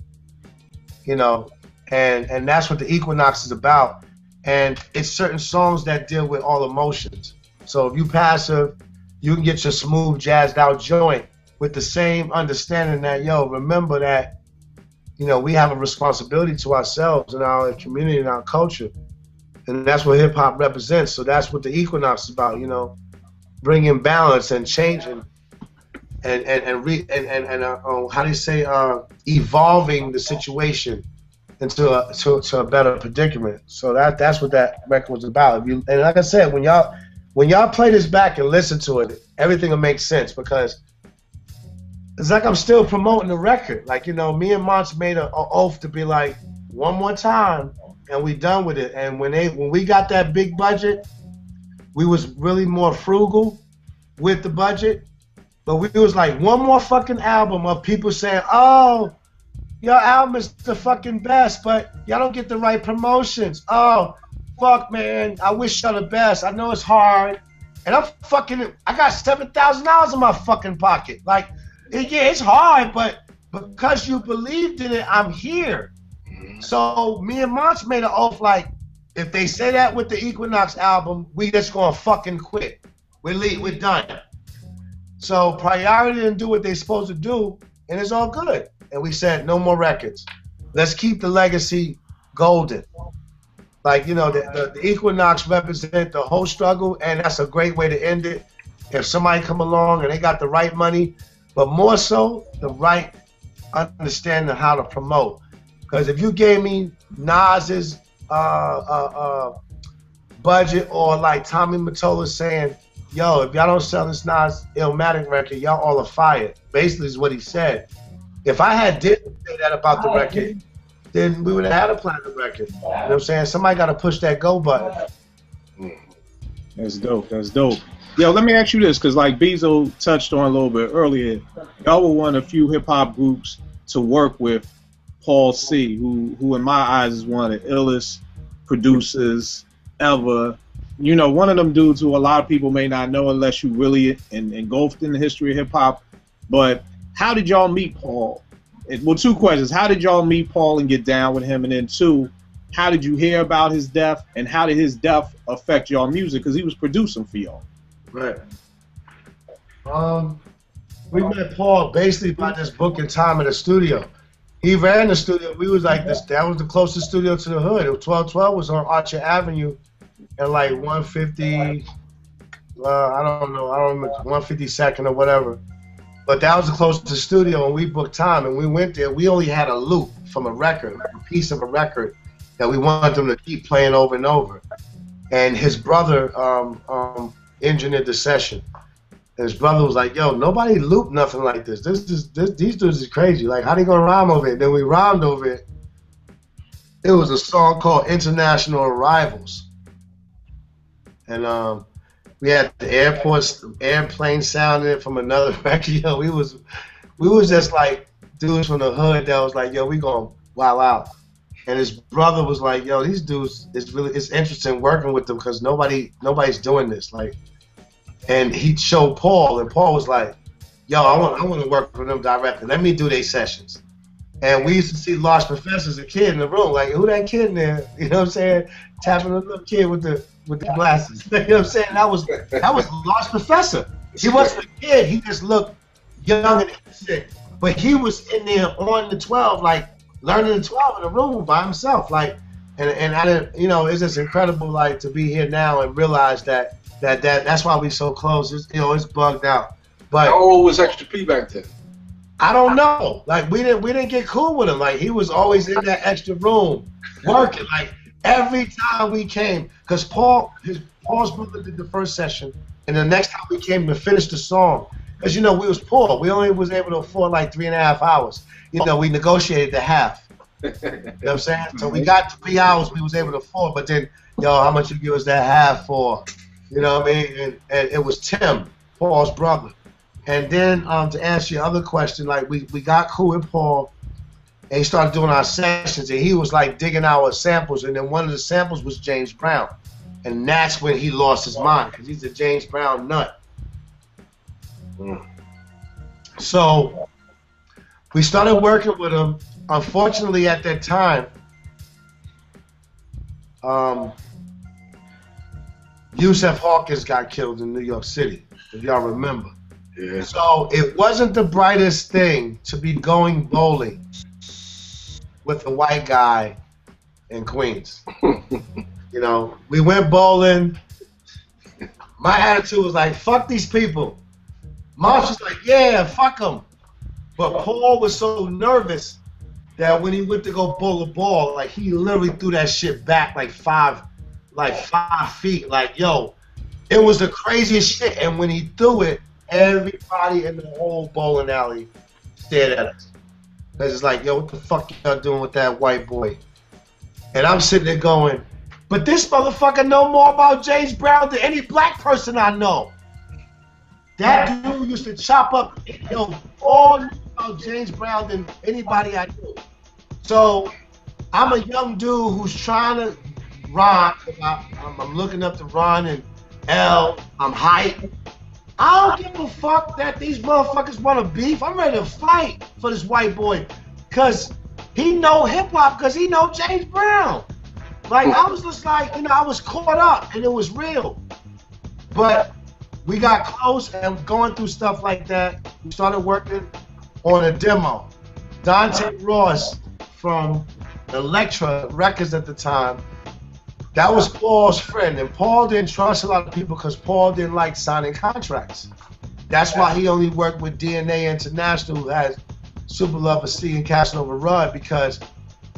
you know, and that's what the Equinox is about. And it's certain songs that deal with all emotions. So if you passive, you can get your smooth, jazzed out joint with the same understanding that, yo, remember that, you know, we have a responsibility to ourselves and our community and our culture. And that's what hip hop represents. So that's what the Equinox is about, you know, bringing balance and changing and how do you say, evolving the situation into a better predicament. So that's what that record was about. And like I said, when y'all play this back and listen to it, everything will make sense because it's like I'm still promoting the record. Like, you know, me and Monch made an oath to be like, one more time. And we done with it. And when we got that big budget, we was really more frugal with the budget. But we was like, one more fucking album of people saying, oh, your album is the fucking best, but y'all don't get the right promotions. Oh, fuck, man, I wish y'all the best. I know it's hard. And I got $7,000 in my fucking pocket. Like, yeah, it's hard, but because you believed in it, I'm here. So me and Monch made an oath like, if they say that with the Equinox album, we just gonna fucking quit. We're done. So Priority didn't do what they're supposed to do, and it's all good. And we said, no more records. Let's keep the legacy golden. Like, you know, the Equinox represent the whole struggle, and that's a great way to end it. If somebody come along and they got the right money, but more so, the right understanding of how to promote. Because if you gave me Nas's budget or like Tommy Mottola saying, yo, if y'all don't sell this Nas Illmatic record, y'all all are fired. Basically is what he said. If I didn't say that about the record, then we would have had a platinum record. You know what I'm saying? Somebody got to push that go button. That's dope. That's dope. Yo, let me ask you this, because like Beezo touched on a little bit earlier, y'all were one of the few hip-hop groups to work with Paul C, who in my eyes is one of the illest producers ever. You know, one of them dudes who a lot of people may not know unless you really engulfed in the history of hip-hop. But how did y'all meet Paul? Well, two questions. How did y'all meet Paul and get down with him? And then two, how did you hear about his death? And how did his death affect y'all music? Because he was producing for y'all. Right. We met Paul basically by this booking time in the studio. He ran the studio. We was like this. That was the closest studio to the hood. It was 1212 was on Archer Avenue, and like 150. I don't know. I don't remember 152nd or whatever. But that was the closest studio, and we booked time. And we went there. We only had a loop from a record, a piece of a record that we wanted them to keep playing over and over. And his brother engineered the session. And his brother was like, yo, nobody looped nothing like this. These dudes is crazy. Like, how they gonna rhyme over it? Then we rhymed over it. It was a song called International Arrivals. And we had the airplane sound in it from another record. Yo, we was just like dudes from the hood that was like, yo, we gonna wow out. And his brother was like, yo, these dudes, it's interesting working with them because nobody's doing this. Like, and he showed Paul, and Paul was like, yo, I want to work with them directly. Let me do their sessions. And we used to see Lost Professor as a kid in the room, like, who that kid in there? You know what I'm saying? Tapping a little kid with the glasses. You know what I'm saying? That was Lost Professor. He wasn't a kid. He just looked young and innocent. But he was in there on the 12, like, learning the 12 in the room by himself. Like, and I didn't, you know, it's just incredible, like, to be here now and realize that's why we so close. It's, you know, it's bugged out. But how old was Extra P back then? I don't know. Like, we didn't get cool with him. Like, he was always in that extra room working. Like, every time we came, because Paul's brother did the first session, and the next time we came to finish the song, because, you know, we was poor. We only was able to afford like 3.5 hours. You know, we negotiated the half. You know what I'm saying? So we got 3 hours we was able to afford, but then, yo, how much you give us that half for? You know what I mean? And it was Tim, Paul's brother. And then to answer your other question, like, we got cool with Paul, and he started doing our sessions, and he was like digging our samples, and then one of the samples was James Brown. And that's when he lost his mind, because he's a James Brown nut. So we started working with him. Unfortunately, at that time, Yusef Hawkins got killed in New York City, if y'all remember. Yeah. So it wasn't the brightest thing to be going bowling with a white guy in Queens. You know, we went bowling. My attitude was like, fuck these people. Marsh was like, yeah, fuck them. But Paul was so nervous that when he went to go bowl a ball, like, he literally threw that shit back like 5 feet. Like, yo, it was the craziest shit. And when he threw it, everybody in the whole bowling alley stared at us. Because it's like, yo, what the fuck y'all doing with that white boy? And I'm sitting there going, but this motherfucker know more about James Brown than any black person I know. That dude used to chop up, yo, all about James Brown than anybody I knew. So I'm a young dude who's trying to rhyme. I'm looking up to Ron and L. I'm hyped. I don't give a fuck that these motherfuckers want to beef. I'm ready to fight for this white boy, cause he know hip hop, cause he know James Brown. Like, I was just like, you know, I was caught up and it was real. But we got close, and going through stuff like that, we started working on a demo. Dante Ross from Elektra Records at the time, that was Paul's friend, and Paul didn't trust a lot of people because Paul didn't like signing contracts. That's why he only worked with DNA International, who has Super Lover C and Casanova Rudd, because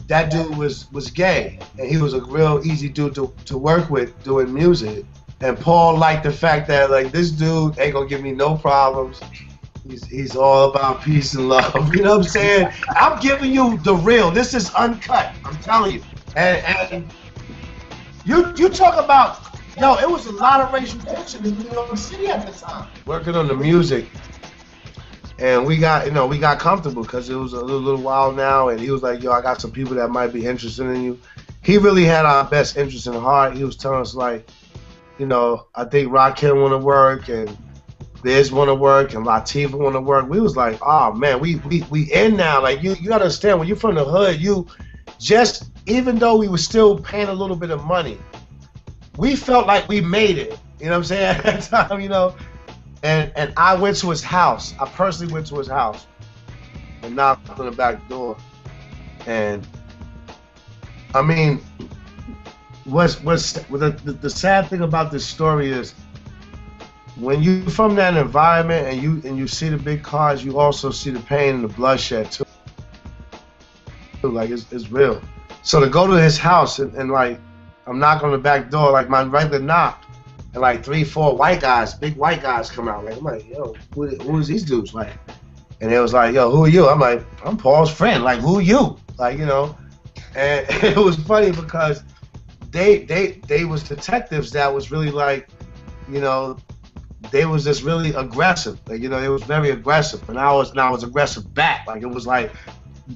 that dude was gay, and he was a real easy dude to work with doing music. And Paul liked the fact that, like, this dude ain't gonna give me no problems. He's all about peace and love. You know what I'm saying? I'm giving you the real. This is uncut. I'm telling you. And you talk about, yo, it was a lot of racial tension in New York City at the time. Working on the music, and we got comfortable because it was a little while now, and he was like, yo, I got some people that might be interested in you. He really had our best interest in heart. He was telling us like, you know, I think Rakim want to work, and Biz want to work, and Latifah want to work. We was like, oh man, we in now. Like you gotta understand, when you're from the hood, you just, even though we were still paying a little bit of money, we felt like we made it. You know what I'm saying? At that time, you know. And I went to his house. I personally went to his house and knocked on the back door. And I mean, the sad thing about this story is, when you from that environment and you see the big cars, you also see the pain and the bloodshed too. Like it's real. So to go to his house and like, I'm knocking on the back door, like my regular knock, and like 3-4 white guys, big white guys come out. Like I'm like, yo, who is these dudes? Like, and they was like, yo, who are you? I'm like, I'm Paul's friend. Like, who are you? Like, you know. And it was funny because they was detectives that was really like, you know, they was just really aggressive. Like, you know, they was very aggressive, and I was aggressive back. Like it was like,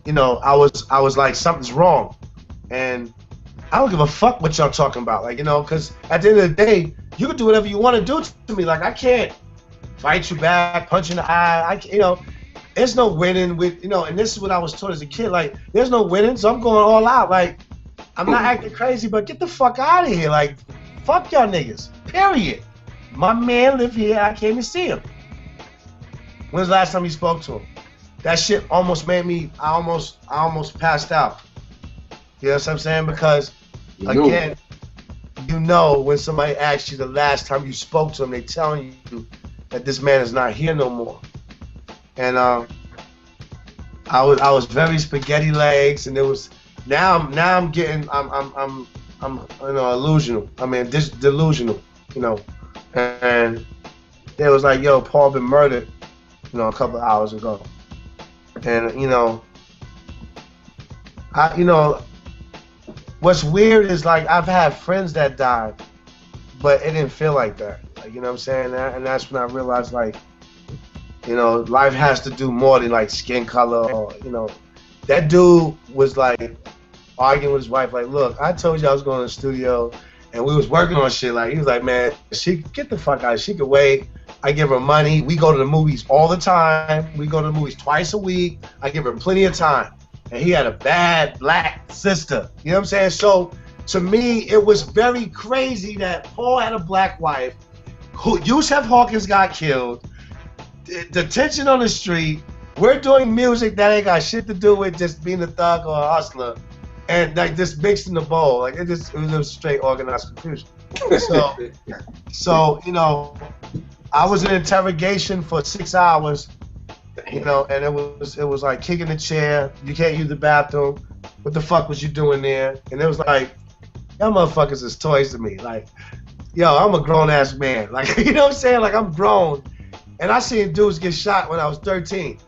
you know, I was like, something's wrong, and I don't give a fuck what y'all talking about. Like, you know, because at the end of the day, you can do whatever you want to do to me. Like, I can't fight you back, punch you in the eye. You know, there's no winning with, you know, and this is what I was taught as a kid. Like, there's no winning, so I'm going all out. Like, I'm not acting crazy, but get the fuck out of here. Like, fuck y'all niggas, period. My man live here, I came to see him. When's the last time you spoke to him? That shit almost made me, I almost passed out. You know what I'm saying? Because, again, you know when somebody asks you the last time you spoke to them, they telling you that this man is not here no more. And I was very spaghetti legs, and it was, now I'm getting, I'm you know, illusional. I mean, delusional, you know. And they was like, yo, Paul been murdered, you know, a couple of hours ago. And, you know, what's weird is, like, I've had friends that died, but it didn't feel like that. Like, you know what I'm saying? And that's when I realized, like, you know, life has to do more than, like, skin color or, you know. That dude was, like, arguing with his wife, like, look, I told you I was going to the studio, and we was working on shit. Like, he was like, man, she get the fuck out. She could wait. I give her money. We go to the movies all the time. We go to the movies twice a week. I give her plenty of time. And he had a bad black sister. You know what I'm saying? So, to me, it was very crazy that Paul had a black wife, who Yusef Hawkins got killed, the tension on the street, we're doing music that ain't got shit to do with just being a thug or a hustler, and like just mixed in the bowl. Like it was a straight organized confusion. So you know, I was in interrogation for 6 hours, you know, and it was like kicking the chair. You can't use the bathroom. What the fuck was you doing there? And it was like, y'all motherfuckers is toys to me. Like, yo, I'm a grown ass man. Like, you know what I'm saying? Like, I'm grown, and I seen dudes get shot when I was 13.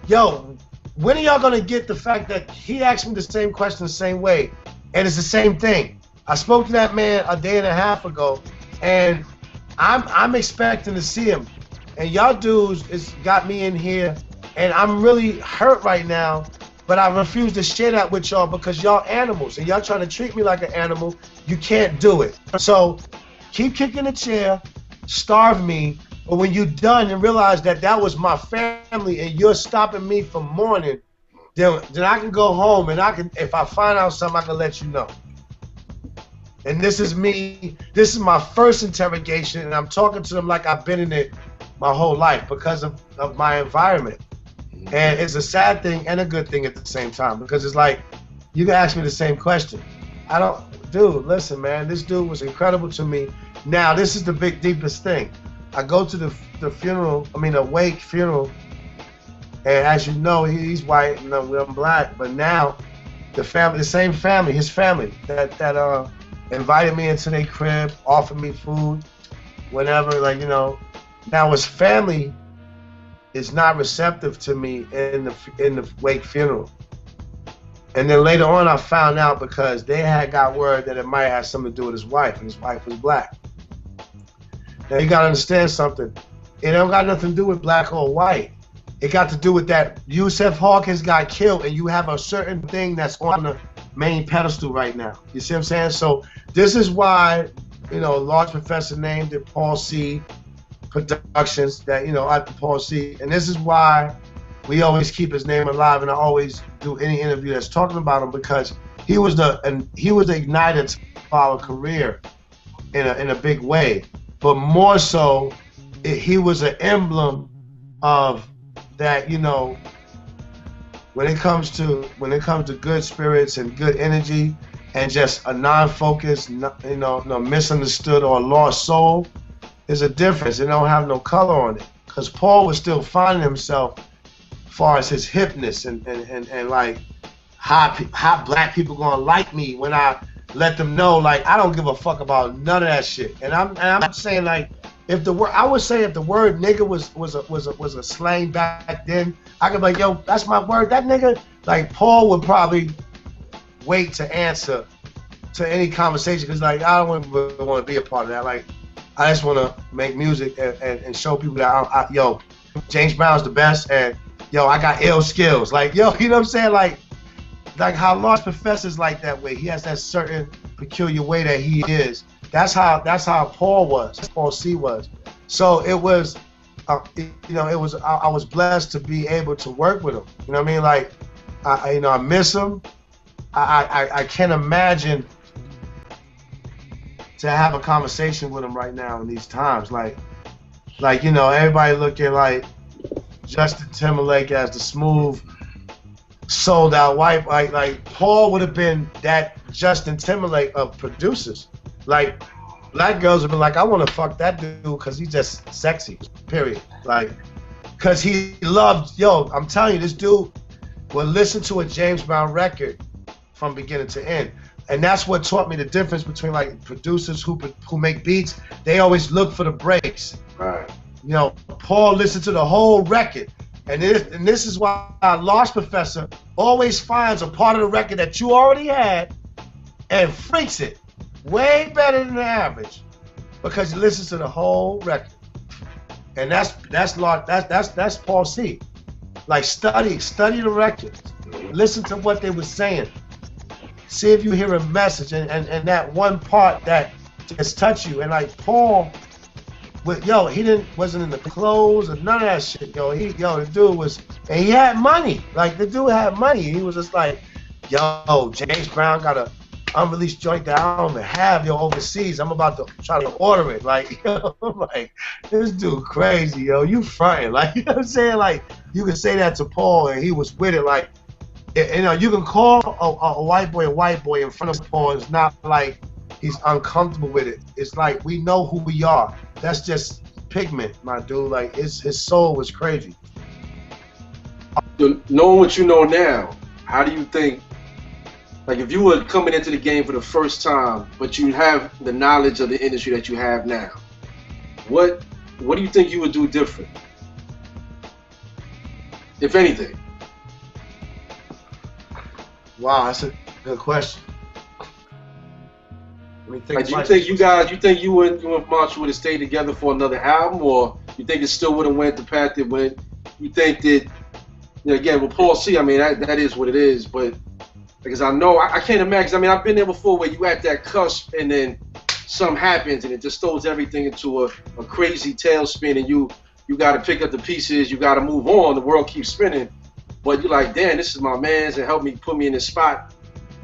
Yo, when are y'all gonna get the fact that he asked me the same question the same way, and it's the same thing? I spoke to that man a day and a half ago, and I'm expecting to see him, and y'all dudes got me in here, and I'm really hurt right now, but I refuse to share that with y'all because y'all animals, and y'all trying to treat me like an animal. You can't do it. So keep kicking the chair, starve me, but when you're done and realize that that was my family and you're stopping me from mourning, then I can go home, and I can, if I find out something, I can let you know. And this is me. This is my first interrogation, and I'm talking to them like I've been in it my whole life because of my environment. And it's a sad thing and a good thing at the same time, because it's like, you can ask me the same question. Dude, listen, man, this dude was incredible to me. Now, this is the deepest thing. I go to the funeral, a wake funeral, and as you know, he's white and I'm black, but now the same family, his family, that invited me into their crib, offered me food, whenever, like, you know. Now his family is not receptive to me in the Wake funeral. And then later on, I found out because they had got word that it might have something to do with his wife, and his wife was black. Now you gotta understand something. It don't got nothing to do with black or white. It got to do with that Yusef Hawkins got killed, and you have a certain thing that's on the main pedestal right now. You see what I'm saying? So this is why, you know, a large professor named it Paul C. Productions, that, you know, after Paul C. And this is why we always keep his name alive, and I always do any interview that's talking about him, because he was the igniter to our career in a big way. But more so, he was an emblem of that, you know, when it comes to good spirits and good energy, and just a non-focused, you know, no misunderstood or lost soul, there's a difference. It don't have no color on it. Because Paul was still finding himself as far as his hipness and like how black people gonna like me when I let them know, like, I don't give a fuck about none of that shit. And I'm saying, like, if the word, I would say if the word nigga was a slang back then, I could be like, yo, that's my word, that nigga. Like, Paul would probably wait to answer to any conversation, because, like, I don't want to be a part of that. Like, I just want to make music and show people that yo, James Brown's the best, and yo, I got ill skills. Like, yo, you know what I'm saying? Like how Large Professor's like that way. He has that certain peculiar way that he is. That's how Paul was. Paul C was. So it was, you know, it was. I was blessed to be able to work with him. You know what I mean? Like, I miss him. I can't imagine to have a conversation with him right now in these times. Like, you know, everybody looking like Justin Timberlake as the smooth, sold out white. Like Paul would have been that Justin Timberlake of producers. Like, black girls would be like, I want to fuck that dude because he's just sexy, period. Like, because he loved, yo, I'm telling you, this dude would listen to a James Brown record from beginning to end. And that's what taught me the difference between, like, producers who make beats. They always look for the breaks. Right. You know, Paul listened to the whole record. And this is why Large Professor always finds a part of the record that you already had and freaks it way better than the average, because he listens to the whole record. And that's Paul C. Like, study the records, listen to what they were saying, see if you hear a message, and that one part that just touch you. And like Paul, yo, he wasn't in the clothes or none of that shit. The dude was, and he had money. Like, the dude had money. He was just like, yo, James Brown got a unreleased joint that I don't even have, yo, overseas. I'm about to try to order it. Like, yo, I'm like, this dude crazy, yo. You fronting. Like, you know what I'm saying? Like, you can say that to Paul, and he was with it. Like, you know, you can call a white boy in front of Paul. It's not like he's uncomfortable with it. It's like, we know who we are. That's just pigment, my dude. Like, his soul was crazy. Knowing what you know now, how do you think, like, if you were coming into the game for the first time, but you have the knowledge of the industry that you have now, what do you think you would do different, if anything? Wow, that's a good question. Like, do you think you and Marshall would have stayed together for another album, or you think it still would have went the path it went? You think that, you know, again, with Paul C, I mean, that is what it is, but because I know, I can't imagine, I mean, I've been there before where you at that cusp and then something happens and it just throws everything into a crazy tailspin, and you got to pick up the pieces, you got to move on, the world keeps spinning, but you're like, damn, this is my man's and helped me put me in this spot.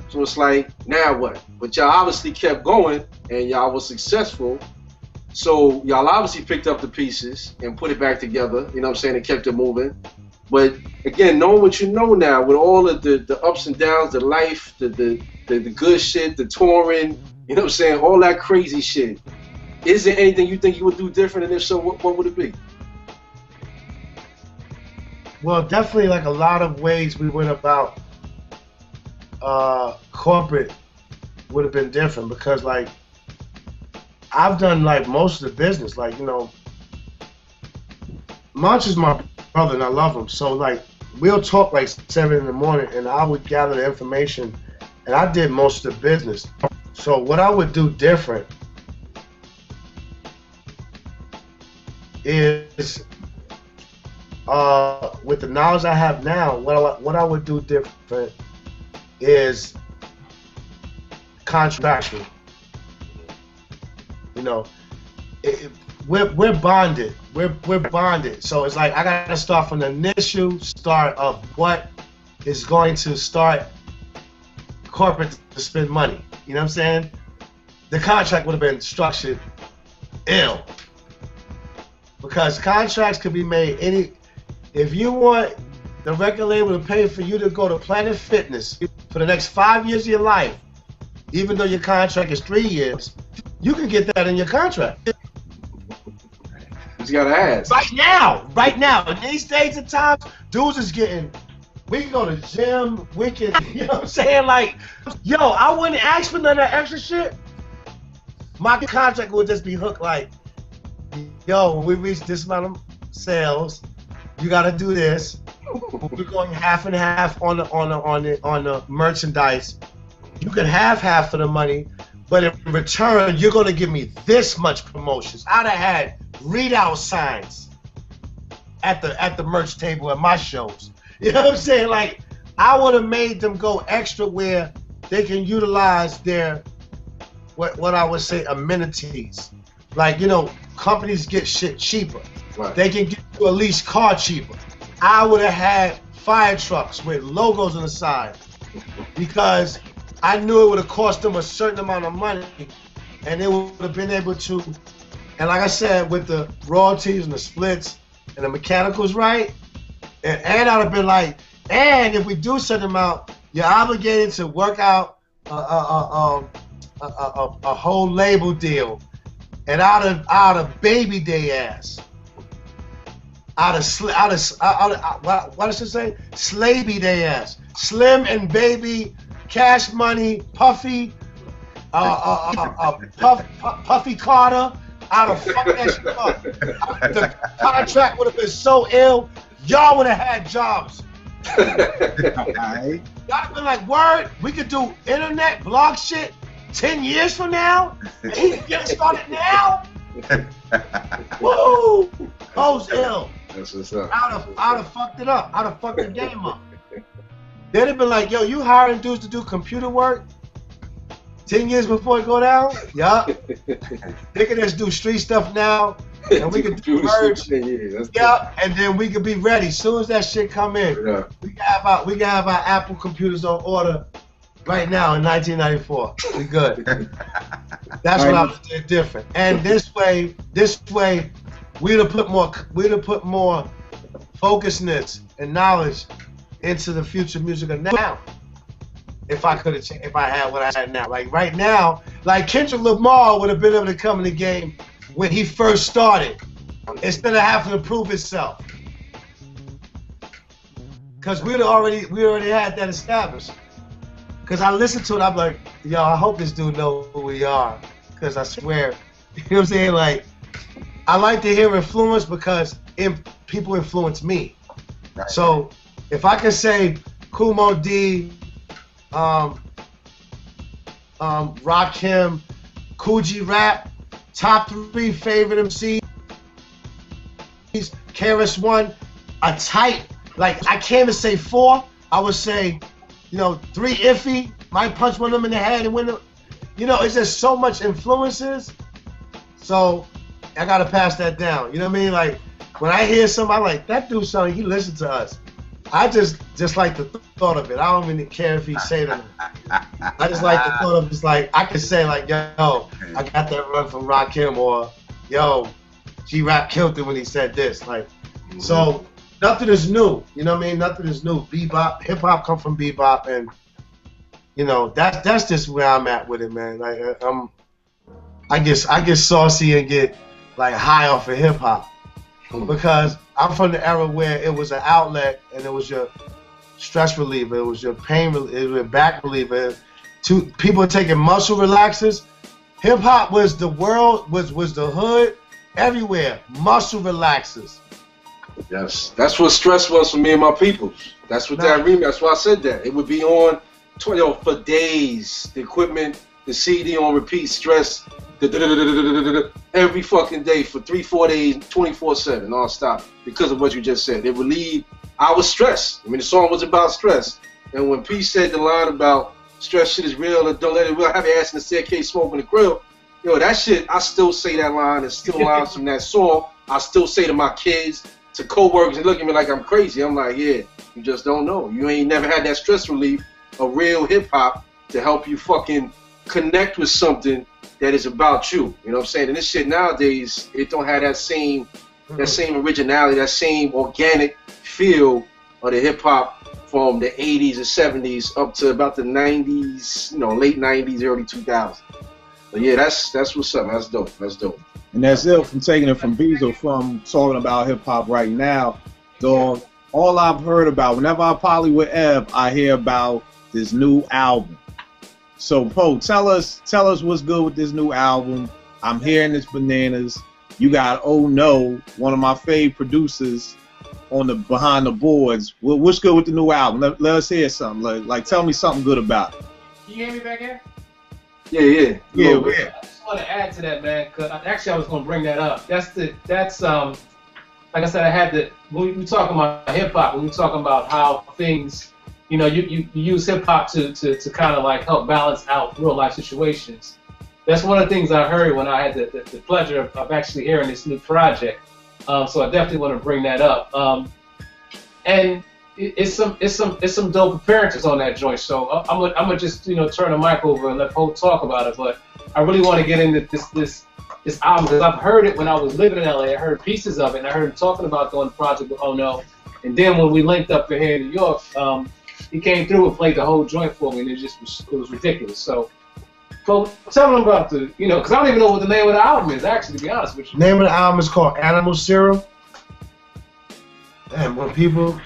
So it's like, now what? But y'all obviously kept going and y'all was successful. So y'all obviously picked up the pieces and put it back together, you know what I'm saying, and kept it moving. But again, knowing what you know now, with all of the ups and downs, the life, the good shit, the touring, you know what I'm saying, all that crazy shit, is there anything you think you would do different? And if so, what would it be? Well, definitely, like, a lot of ways we went about corporate would have been different, because, like, I've done, like, most of the business. Like, you know, Munch is my brother, and I love him. So like, we'll talk like 7 in the morning, and I would gather the information, and I did most of the business. So what I would do different is, with the knowledge I have now, what I would do different is contractual. You know, we're bonded. We're bonded. So it's like I gotta start from the initial start of what is going to start corporate to spend money. You know what I'm saying? The contract would have been structured ill, because contracts could be made any. If you want the record label to pay for you to go to Planet Fitness for the next 5 years of your life, even though your contract is 3 years, you can get that in your contract. You gotta ask. Right now, in these days and times, dudes is getting. We can go to the gym. We can, you know what I'm saying? Like, yo, I wouldn't ask for none of that extra shit. My contract would just be hooked like, yo, when we reach this amount of sales, you gotta do this. We're going half and half on the merchandise. You can have half of the money, but in return, you're gonna give me this much promotions. I'd have had readout signs at the merch table at my shows. You know what I'm saying? Like, I would have made them go extra where they can utilize their what I would say amenities. Like, you know, companies get shit cheaper. Right. They can get you a leased car cheaper. I would have had fire trucks with logos on the side, because I knew it would have cost them a certain amount of money, and they would have been able to. And like I said, with the royalties and the splits and the mechanicals right, and I'd have been like, and if we do certain amount, you're obligated to work out a whole label deal, and out of baby day ass, out of what does it say? Slavey day ass, Slim and Baby, Cash Money, Puffy, Puffy Carter. I'd have fucked that shit up. The contract would have been so ill, y'all would have had jobs. Y'all have been like, word, we could do internet blog shit 10 years from now? And he can get started now? Woo! Post ill. That's what's up. I'd have fucked it up. I'd have fucked the game up. They'd have been like, yo, you hiring dudes to do computer work 10 years before it go down? Yup. They can just do street stuff now, and we can do merge. Yeah, and then we can be ready. As soon as that shit come in, yeah. we can have our Apple computers on order right now in 1994. We good. That's what I was doing different. And this way, we'd have put more focusness and knowledge into the future music of now. If I could have, if I had what I had now, like right now, like Kendrick Lamar would have been able to come in the game when he first started, instead of having to prove himself, because we already had that established. Because I listened to it, I'm like, yo, I hope this dude knows who we are, because I swear, you know what I'm saying? Like, I like to hear influence because people influence me. Right. So if I can say Kumo D, Rakim, Coogee Rap, top 3 favorite MCs, KRS-One, a tight, like I can't even say 4, I would say, you know, 3 iffy, might punch one of them in the head and win them. You know, it's just so much influences. So I gotta pass that down. You know what I mean? Like when I hear somebody like that dude something, he listens to us. I just like the thought of it. I don't really care if he say that. I just like the thought of it. It's like I could say like, yo, I got that run from Rakim, or yo, G-Rap killed it when he said this. Like, so nothing is new. You know what I mean? Nothing is new. Bebop, hip hop come from bebop, and you know that's just where I'm at with it, man. Like I get saucy and get like high off of hip hop. Because I'm from the era where it was an outlet and it was your stress reliever, it was your pain, it was your back reliever. People taking muscle relaxers. Hip hop was the world, was the hood, everywhere. Muscle relaxers. Yes, that's what stress was for me and my peoples. That's what that remix. That's why I said that. It would be on for days. The equipment, the CD on repeat, stress, every fucking day for 3-4 days, 24/7, non-stop, because of what you just said. It relieved our stress. I mean, the song was about stress. And when P said the line about stress shit is real, and don't let it real, have your ass in the staircase smoking the grill, yo, that shit, I still say that line. It's still lines from that song. I still say to my kids, to co-workers, and look at me like I'm crazy. I'm like, yeah, you just don't know. You ain't never had that stress relief of real hip-hop to help you fucking connect with something that is about you. You know what I'm saying? And this shit nowadays, it don't have that same originality, that same organic feel of the hip-hop from the 80s and 70s up to about the 90s, you know, late 90s, early 2000s. But yeah, that's what's up. That's dope. That's dope. And that's it from taking it from Beezo, from talking about hip hop right now. Dog, all I've heard about, whenever I poly with Ev, I hear about this new album. So Poe, tell us what's good with this new album. I'm hearing this bananas. You got Oh No, one of my fave producers on the behind the boards. What's good with the new album? Let us hear something. Like tell me something good about it. Can you hear me back here? Yeah. I just want to add to that, man, because actually I was going to bring that up. That's like I said, I had to, when we talking about hip hop, when we talking about how things, you know, you use hip hop to kind of like help balance out real life situations. That's one of the things I heard when I had the pleasure of actually hearing this new project. So I definitely want to bring that up. And it's some dope appearances on that joint. So I'm gonna just turn the mic over and let Poe talk about it. But I really want to get into this album because I've heard it when I was living in LA. I heard pieces of it, and I heard him talking about doing the project with Oh No. And then when we linked up here in New York, he came through and played the whole joint for me, and it was ridiculous. So tell them about because I don't even know what the name of the album is, actually, to be honest with you. The name of the album is called Animal Serum. And when people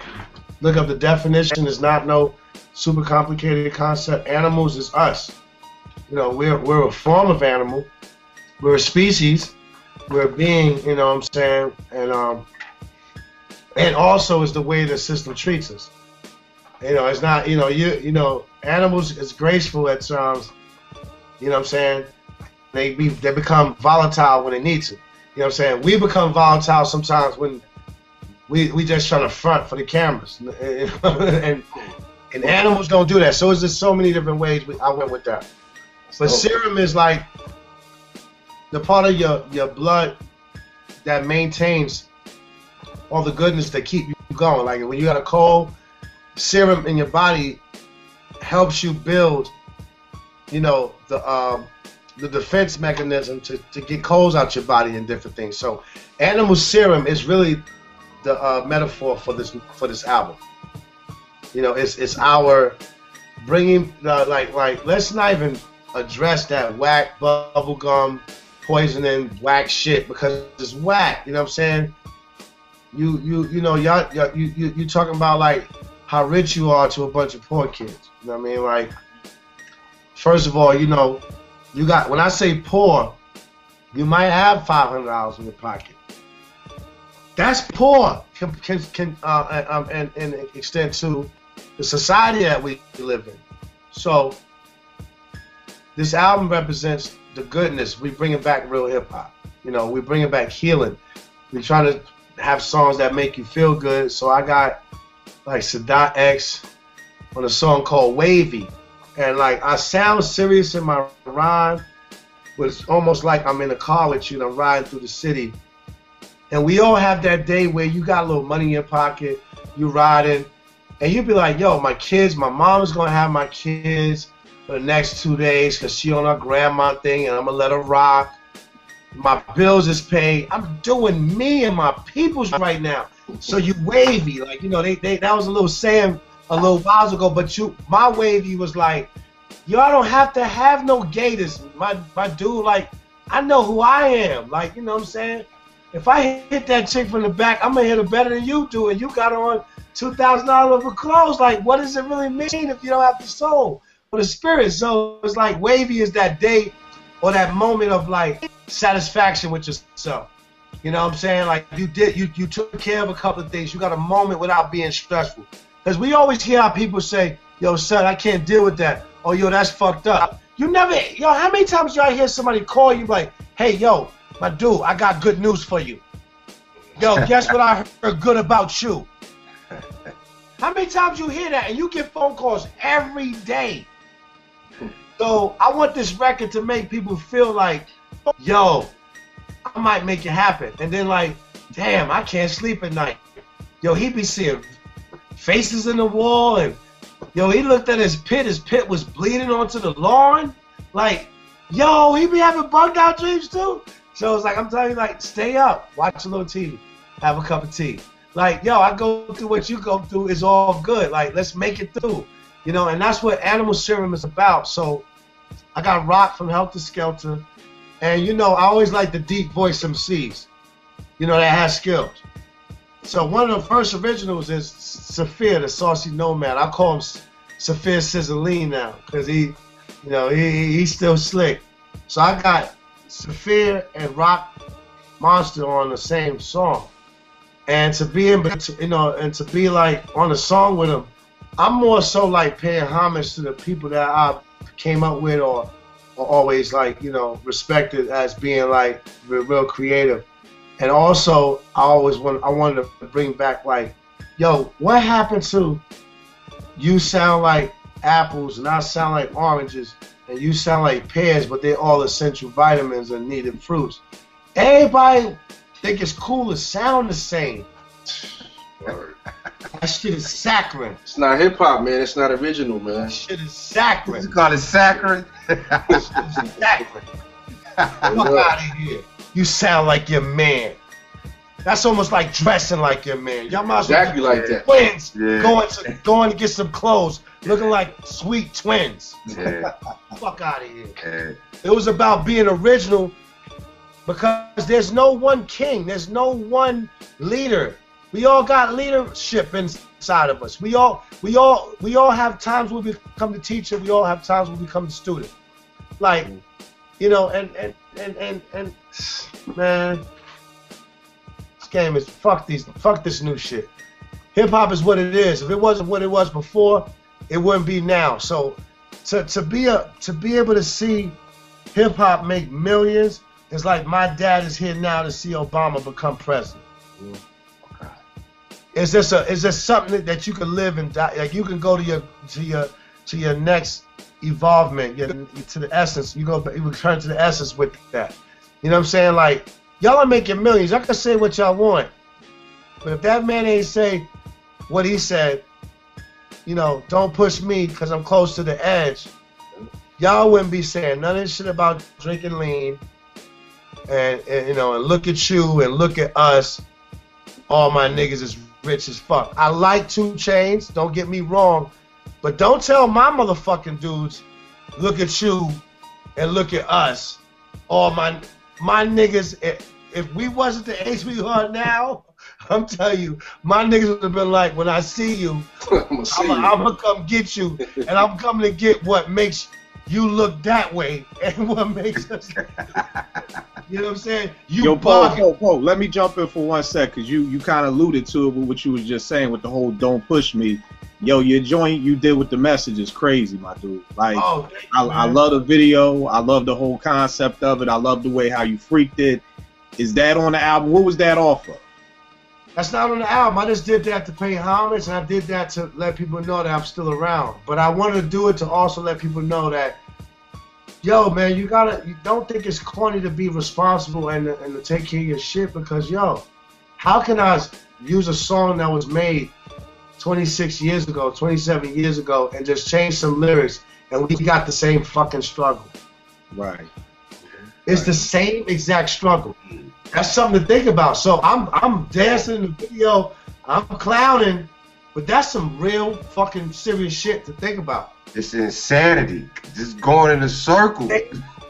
look up the definition, it's not no super complicated concept. Animals is us. We're a form of animal. We're a species. We're a being, you know what I'm saying? And also is the way the system treats us. It's not, animals is graceful at times. You know what I'm saying? They become volatile when they need to. You know what I'm saying? We become volatile sometimes when we just trying to front for the cameras. And animals don't do that. So it's just so many different ways I went with that. But serum is like the part of your blood that maintains all the goodness that keep you going. Like when you got a cold, serum in your body helps you build the defense mechanism to get colds out your body and different things. So animal serum is really the metaphor for this album. It's our bringing like let's not even address that whack bubblegum poisoning whack shit because it's whack. You know what I'm saying? You talking about like how rich you are to a bunch of poor kids. You know what I mean? Like, first of all, you got, when I say poor, you might have $500 in your pocket. That's poor can extend to the society that we live in. So this album represents the goodness. We bringing back real hip hop. We bringing back healing. We trying to have songs that make you feel good. So I got like Sadat X on a song called Wavy. And like I sound serious in my rhyme, but it's almost like I'm in a car with you and I'm riding through the city. And we all have that day where you got a little money in your pocket, you riding, and you be like, yo, my mom is gonna have my kids for the next 2 days because she on her grandma thing and I'm gonna let her rock. My bills is paid. I'm doing me and my peoples right now. So you wavy, like that was a little saying a little while ago, but my wavy was like, y'all don't have to have no gators. My dude, like, I know who I am. Like, you know what I'm saying? If I hit that chick from the back, I'm gonna hit her better than you do, and you got on $2,000 worth of clothes. Like, what does it really mean if you don't have the soul or the spirit? So it's like wavy is that day or that moment of like satisfaction with yourself. You know what I'm saying? Like you took care of a couple of things. You got a moment without being stressful. Because we always hear how people say, yo, son, I can't deal with that. Oh, yo, that's fucked up. You never, yo, how many times y'all hear somebody call you like, hey, yo, my dude, I got good news for you. Yo, guess what I heard good about you? How many times you hear that? And you get phone calls every day. So I want this record to make people feel like, yo, I might make it happen. And then like, damn, I can't sleep at night. Yo, he be seeing faces in the wall, and yo, he looked at his pit was bleeding onto the lawn. Like, yo, he be having bugged out dreams too. So it's like, I'm telling you, like, stay up, watch a little TV, have a cup of tea. Like, yo, I go through what you go through, is all good. Like, let's make it through. You know, and that's what Animal Serum is about. So I got Rock from Helter Skelter. And, you know, I always like the deep voice MCs, you know, that has skills. So one of the first originals is Saphir, the Saucy Nomad. I call him Saphir Sizzling now because he, you know, he's still slick. So I got Saphir and Rock Monster on the same song. And to be able to, you know, and to be like on a song with them, I'm more so like paying homage to the people that I came up with or always like, you know, respected as being like real creative. And also, I wanted to bring back like, yo, what happened to you sound like apples and I sound like oranges and you sound like pears, but they're all essential vitamins and needed fruits. Everybody think it's cool to sound the same. That shit is saccharine. It's not hip hop, man. It's not original, man. That shit is saccharine. You call it saccharine? That shit is saccharine. Fuck out of here. You sound like your man. That's almost like dressing like your man. Y'all might as well Exactly like that. twins Yeah. going to get some clothes, looking like sweet twins. Yeah. Fuck out of here. Yeah. It was about being original because there's no one king. There's no one leader. We all got leadership inside of us. We all have times where we become the teacher. We all have times when we become the student. Like, you know, and man, this game is fuck this new shit. Hip hop is what it is. If it wasn't what it was before, it wouldn't be now. So to be able to see hip hop make millions is like my dad is here now to see Obama become president. Is this something that you can live and die? Like you can go to your next evolvement, to the essence. You return to the essence with that. You know what I'm saying? Like y'all are making millions. I can say what y'all want, but if that man ain't say what he said, you know, don't push me because I'm close to the edge. Y'all wouldn't be saying none of this shit about drinking lean, and you know, and look at you and look at us. All my niggas is rich as fuck. I like 2 Chainz, don't get me wrong, but don't tell my motherfucking dudes, look at you and look at us. All my niggas, if we wasn't the age we are now, I'm telling you, my niggas would have been like, when I see you, I'm gonna come get you, and I'm coming to get what makes you look that way and what makes us. You know what I'm saying? Yo, Paul, let me jump in for 1 sec, because you kind of alluded to it with what you was just saying with the whole don't push me. Yo, your joint you did with the message is crazy, my dude. Like, I love the video. I love the whole concept of it. I love the way how you freaked it. Is that on the album? What was that off of? That's not on the album. I just did that to pay homage, and I did that to let people know that I'm still around. But I wanted to do it to also let people know that, yo, man, you don't think it's corny to be responsible and to take care of your shit, because, yo, how can I use a song that was made 26 years ago, 27 years ago, and just change some lyrics, and we got the same fucking struggle? Right. It's the same exact struggle. That's something to think about. So I'm dancing in the video, I'm clowning, but that's some real fucking serious shit to think about. It's insanity. Just going in a circle.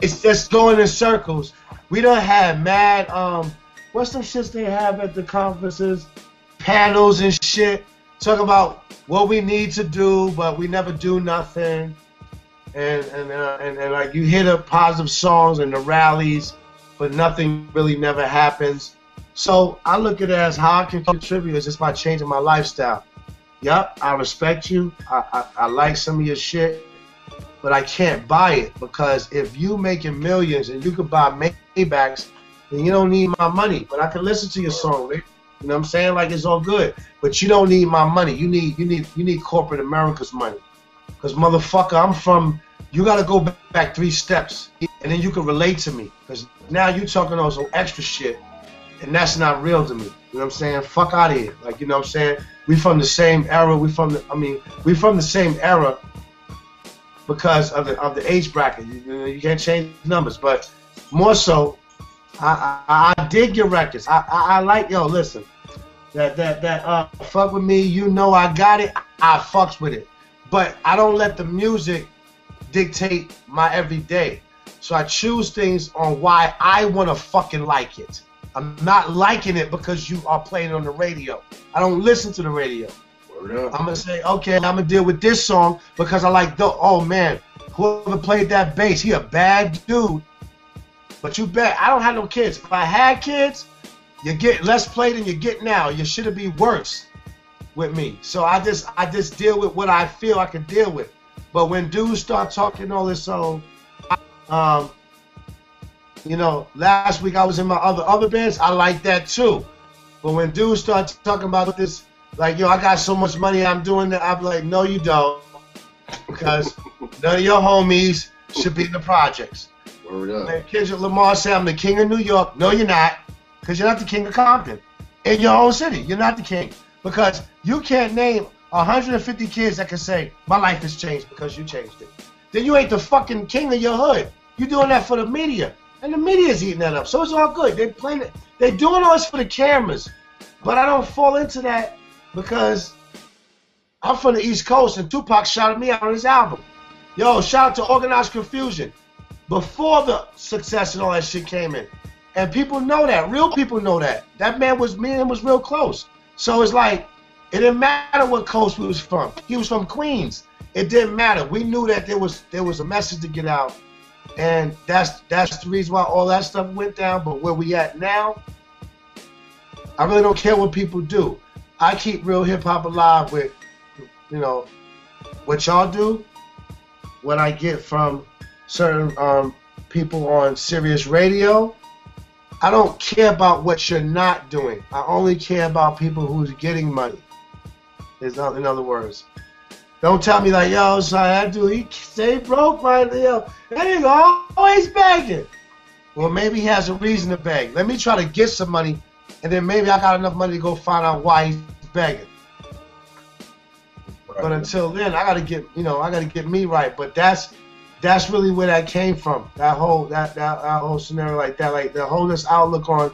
It's just going in circles. We done had mad, what's some shits they have at the conferences? Panels and shit. Talk about what we need to do, but we never do nothing. And like you hear the positive songs and the rallies, but nothing really never happens. So I look at it as how I can contribute is just by changing my lifestyle. Yup, I respect you. I like some of your shit, but I can't buy it because if you making millions and you could buy Maybachs, then you don't need my money. But I can listen to your song, Rick. You know what I'm saying? Like it's all good, but you don't need my money. You need corporate America's money. Cause motherfucker, I'm from. You gotta go back 3 steps, and then you can relate to me. Cause now you talking on some extra shit, and that's not real to me. You know what I'm saying? Fuck out of here. Like you know what I'm saying? We from the same era. We from the same era because of the age bracket. You can't change numbers, but more so, I dig your records. I like listen. That fuck with me, you know I got it, I fucks with it. But I don't let the music dictate my everyday. So I choose things on why I wanna fucking like it. I'm not liking it because you are playing it on the radio. I don't listen to the radio. I'm gonna say, okay, I'm gonna deal with this song because I like oh man, whoever played that bass, he a bad dude. But you bet, I don't have no kids. If I had kids, you get less play than you get now. You should be worse with me. So I just deal with what I feel I can deal with. But when dudes start talking all this, you know, last week I was in my other bands. I like that too. But when dudes start talking about this, like yo, I got so much money, I'm doing that. I'm like, no, you don't, because none of your homies should be in the projects. When Kendrick Lamar said, I'm the king of New York. No, you're not. Because you're not the king of Compton. In your own city, you're not the king. Because you can't name 150 kids that can say, my life has changed because you changed it. Then you ain't the fucking king of your hood. You're doing that for the media. And the media's eating that up. So it's all good. They're playing it. They're doing all this for the cameras. But I don't fall into that because I'm from the East Coast and Tupac shouted me out on his album. Yo, shout out to Organized Konfusion. Before the success and all that shit came in. And people know that. Real people know that. That man was, me and him was real close. So it's like, it didn't matter what coast we was from. He was from Queens. It didn't matter. We knew that there was a message to get out. And that's the reason why all that stuff went down. But where we at now, I really don't care what people do. I keep real hip hop alive with, you know, what y'all do, what I get from certain people on Sirius Radio. I don't care about what you're not doing. I only care about people who's getting money. In other words, don't tell me like, yo, son, that dude, he stay broke right now. That nigga always begging. Well, maybe he has a reason to beg. Let me try to get some money, and then maybe I got enough money to go find out why he's begging. Right. But until then, I gotta get me right. But that's really where that came from. That whole scenario like that, like the whole this outlook on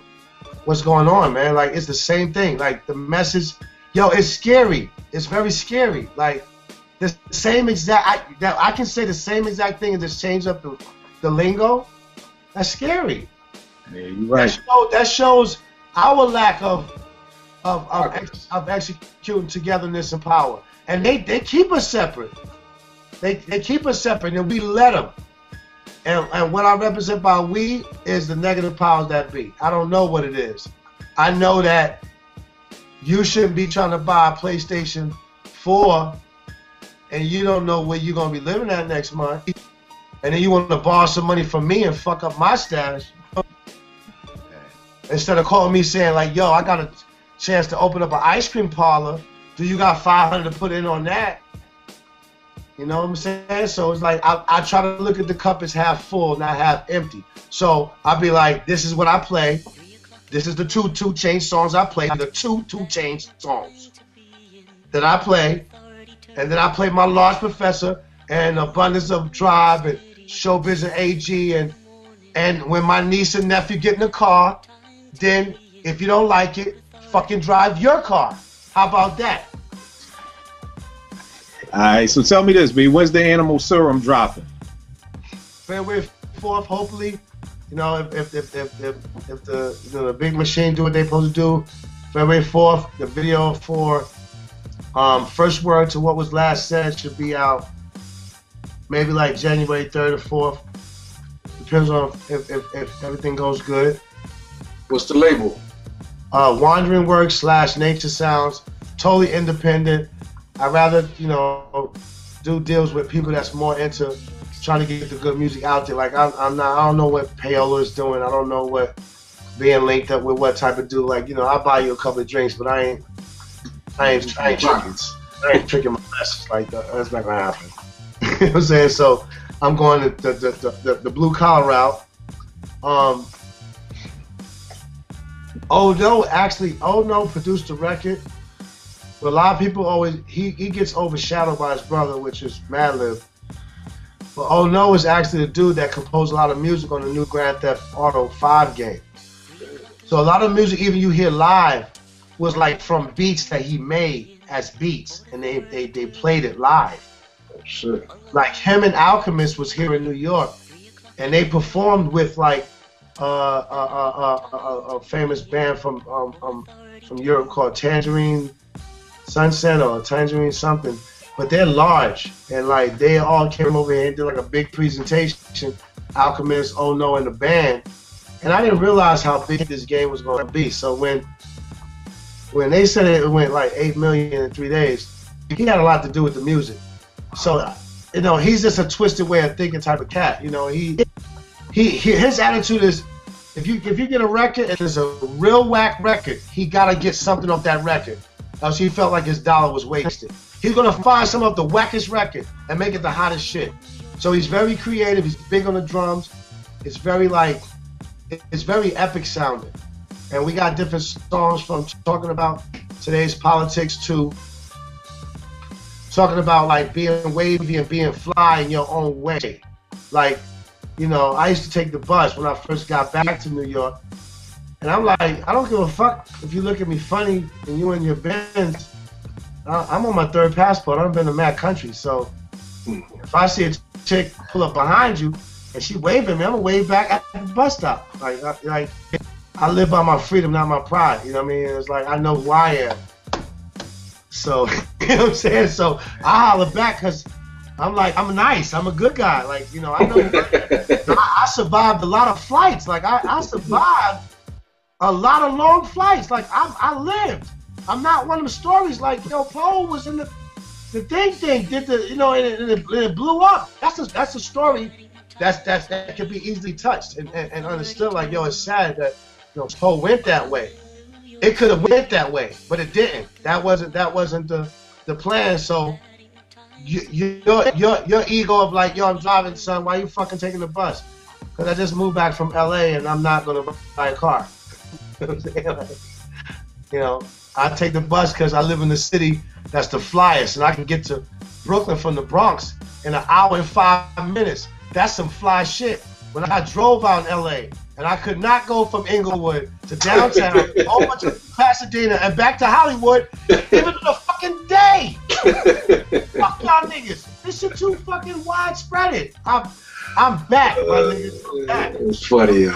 what's going on, man. Like it's the same thing. Like the message, yo, it's scary. It's very scary. Like the same exact. I can say the same exact thing and just change up the lingo. That's scary. Yeah, you're right. That shows our lack of executing togetherness and power. And they keep us separate. They keep us separate, and we let them. And what I represent by we is the negative powers that be. I don't know what it is. I know that you shouldn't be trying to buy a PlayStation 4, and you don't know where you're going to be living at next month. And then you want to borrow some money from me and fuck up my stash. Instead of calling me saying like, yo, I got a chance to open up an ice cream parlor. Do you got $500 to put in on that? You know what I'm saying? So it's like I try to look at the cup as half full, not half empty. So I'll be like, this is what I play. This is the two Chainz songs I play. The two Chainz songs that I play. And then I play my Large Professor and Abundance of Drive and Showbiz and AG. And when my niece and nephew get in the car, then if you don't like it, fucking drive your car. How about that? All right, so tell me this, B. When's the Animal Serum dropping? February 4th, hopefully. You know, if the big machine do what they supposed to do, February 4th, the video for First Word to What Was Last Said should be out maybe like January 3rd or 4th. Depends on if everything goes good. What's the label? Wandering Works / Nature Sounds, totally independent. I'd rather, you know, do deals with people that's more into trying to get the good music out there. Like I don't know what Payola is doing. I don't know what being linked up with what type of dude. Like, you know, I'll buy you a couple of drinks, but I ain't tricking my message like that. That's not gonna happen. You know what I'm saying? So I'm going the blue collar route. Oh no produced the record. But a lot of people always he gets overshadowed by his brother, which is Madlib. But Oh No is actually the dude that composed a lot of music on the new Grand Theft Auto 5 game. So a lot of music, even you hear live, was like from beats that he made as beats, and they played it live. Sure. Like him and Alchemist was here in New York, and they performed with like a famous band from Europe called Tangerine Sunset or Tangerine something. But they're large, and like they all came over here and did like a big presentation. Alchemist, Oh No, and the band. And I didn't realize how big this game was going to be. So when they said it went like 8 million in 3 days, he had a lot to do with the music. So, you know, he's just a twisted way of thinking type of cat. You know, his attitude is, if you get a record and it's a real whack record, he gotta get something off that record, else he felt like his dollar was wasted. He's gonna find some of the wackest record and make it the hottest shit. So he's very creative. He's big on the drums. It's very epic sounding. And we got different songs from talking about today's politics to talking about like being wavy and being fly in your own way. Like, you know, I used to take the bus when I first got back to New York, and I'm like, I don't give a fuck if you look at me funny and you in your Benz. I'm on my 3rd passport. I've been to mad countries, so if I see a chick pull up behind you and she waving me, I'm gonna wave back at the bus stop. Like I live by my freedom, not my pride. You know what I mean? It's like I know who I am. So you know what I'm saying? So I holler back because I'm like, I'm nice. I'm a good guy. Like, you know, I know I survived a lot of flights. Like I survived a lot of long flights. Like I lived. I'm not one of them stories like, yo, Paul was in the thing, did the, you know, and it blew up. That's a story that can be easily touched and understood. Like, yo, it's sad that, you know, Paul went that way. It could have went that way, but it didn't. That wasn't the plan. So your ego of like, yo, I'm driving, son, why you fucking taking the bus? Because I just moved back from LA and I'm not gonna buy a car. You know what I'm saying? Like, you know, I take the bus because I live in the city that's the flyest, and I can get to Brooklyn from the Bronx in 1 hour and 5 minutes. That's some fly shit. When I drove out in LA and I could not go from Inglewood to downtown, over to Pasadena and back to Hollywood, even in a fucking day. Fuck y'all niggas. This shit too fucking widespread. I'm back, my niggas. I'm back. It's funny.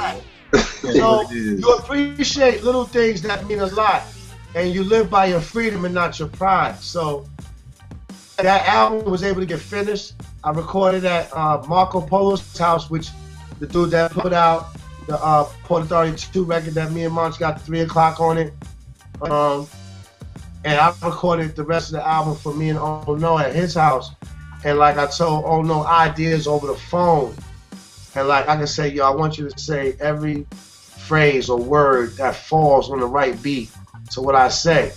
So you appreciate little things that mean a lot, and you live by your freedom and not your pride. So that album was able to get finished. I recorded at Marco Polo's house, which the dude that put out the Port Authority 2 record that me and Monch got 3 o'clock on it. And I recorded the rest of the album for me and Oh No at his house. And like I told Oh No ideas over the phone. And like I can say, yo, I want you to say every phrase or word that falls on the right beat to what I say.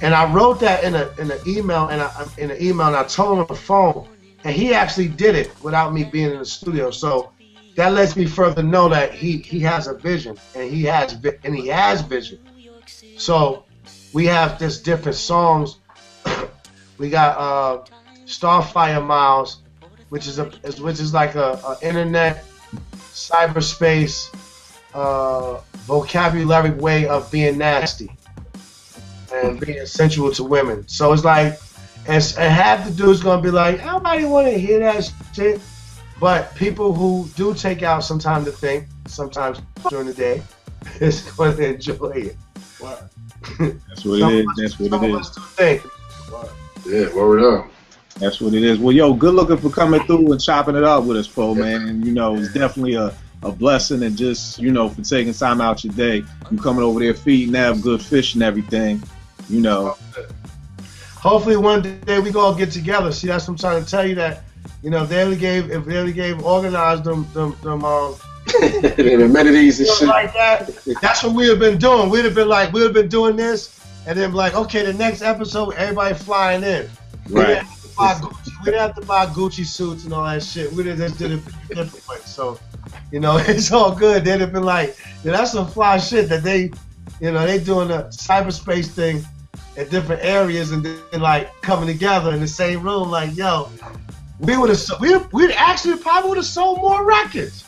And I wrote that in an email, and I told him on the phone, and he actually did it without me being in the studio. So that lets me further know that he has a vision, and he has vision. So we have just different songs. We got Starfire Miles, which is like a internet, cyberspace, vocabulary way of being nasty and being sensual to women. So it's like, and half the dudes gonna be like, nobody wanna hear that shit. But people who do take out some time to think, sometimes during the day, is going to enjoy it. Wow. That's what it is. That's what it is. Think. Yeah, word up. That's what it is. Well, yo, good looking for coming through and chopping it up with us, Poe, man. And, you know, it's definitely a a blessing, and just, you know, for taking time out your day. You coming over there feeding them good fish and everything, you know. Hopefully one day we gonna get together. See, that's what I'm trying to tell you, that, you know, if they only gave Organized them the amenities and shit like that, that's what we have been doing. We'd have been doing this, and then like, okay, the next episode, everybody flying in. Right. We didn't have to buy Gucci suits and all that shit. We just did it different way. So, you know, it's all good. They'd have been like, yeah, that's some fly shit that they, you know, they doing a cyberspace thing in different areas and then like coming together in the same room. Like, yo, we'd actually probably would have sold more records.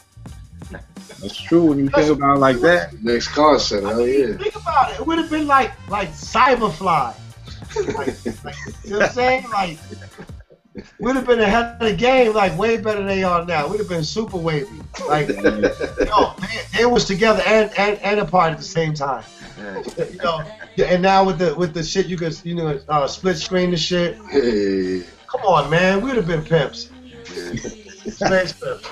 That's true when you think about it like that. Next concept, hell yeah. Think about it. It would have been like Cyberfly. Like, you know what I'm saying? Like, we'd have been ahead of the game, like way better than they are now. We'd have been super wavy. Like, yo, they was together and apart at the same time. You know, and now with the shit, you could, you know, split screen the shit. Hey. Come on, man, we'd have been pimps. Space pimps.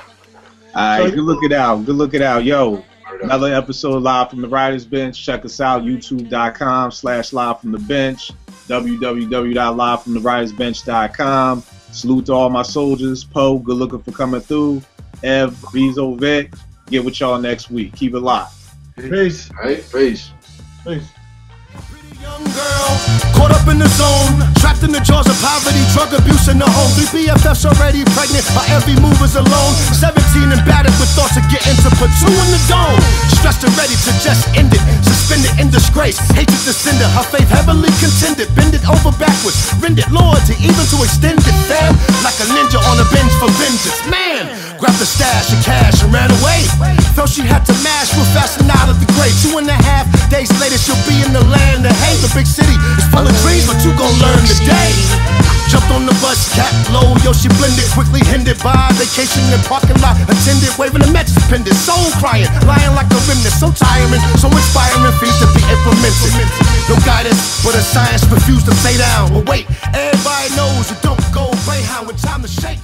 All right, good looking out. Good looking out. Yo, another episode live from the Writers Bench. Check us out, youtube.com/live from the bench, www.livefromthewritersbench.com. Salute to all my soldiers. Poe, good looking for coming through. Ev, Beezo, Vic. Get with y'all next week. Keep it locked. Peace. All right, peace. Peace. Young girl, caught up in the zone, trapped in the jaws of poverty, drug abuse in the home. 3 BFFs already pregnant, my every move is alone. 17 and battered with thoughts of getting to put 2 in the dome. Stressed and ready to just end it, suspended in disgrace. Hatred to cinder, her faith heavily contended. Bend it over backwards, rend it loyalty, even to extend it, fam. Like a ninja on a binge for vengeance, man. Grabbed the stash of cash and ran away. Felt she had to mash real fast and out of the grave. 2.5 days later, she'll be in the land of hate. The big city is full of dreams, but you gon' learn today. Jumped on the bus, cap low, yo, she blended. Quickly hindered by vacation in parking lot attendant, waving a message pendant. Soul crying, lying like a remnant. So tiring, so inspiring, things to be implemented. No guidance, but a science refused to play down. But wait, everybody knows you don't go Greyhound with time to shake.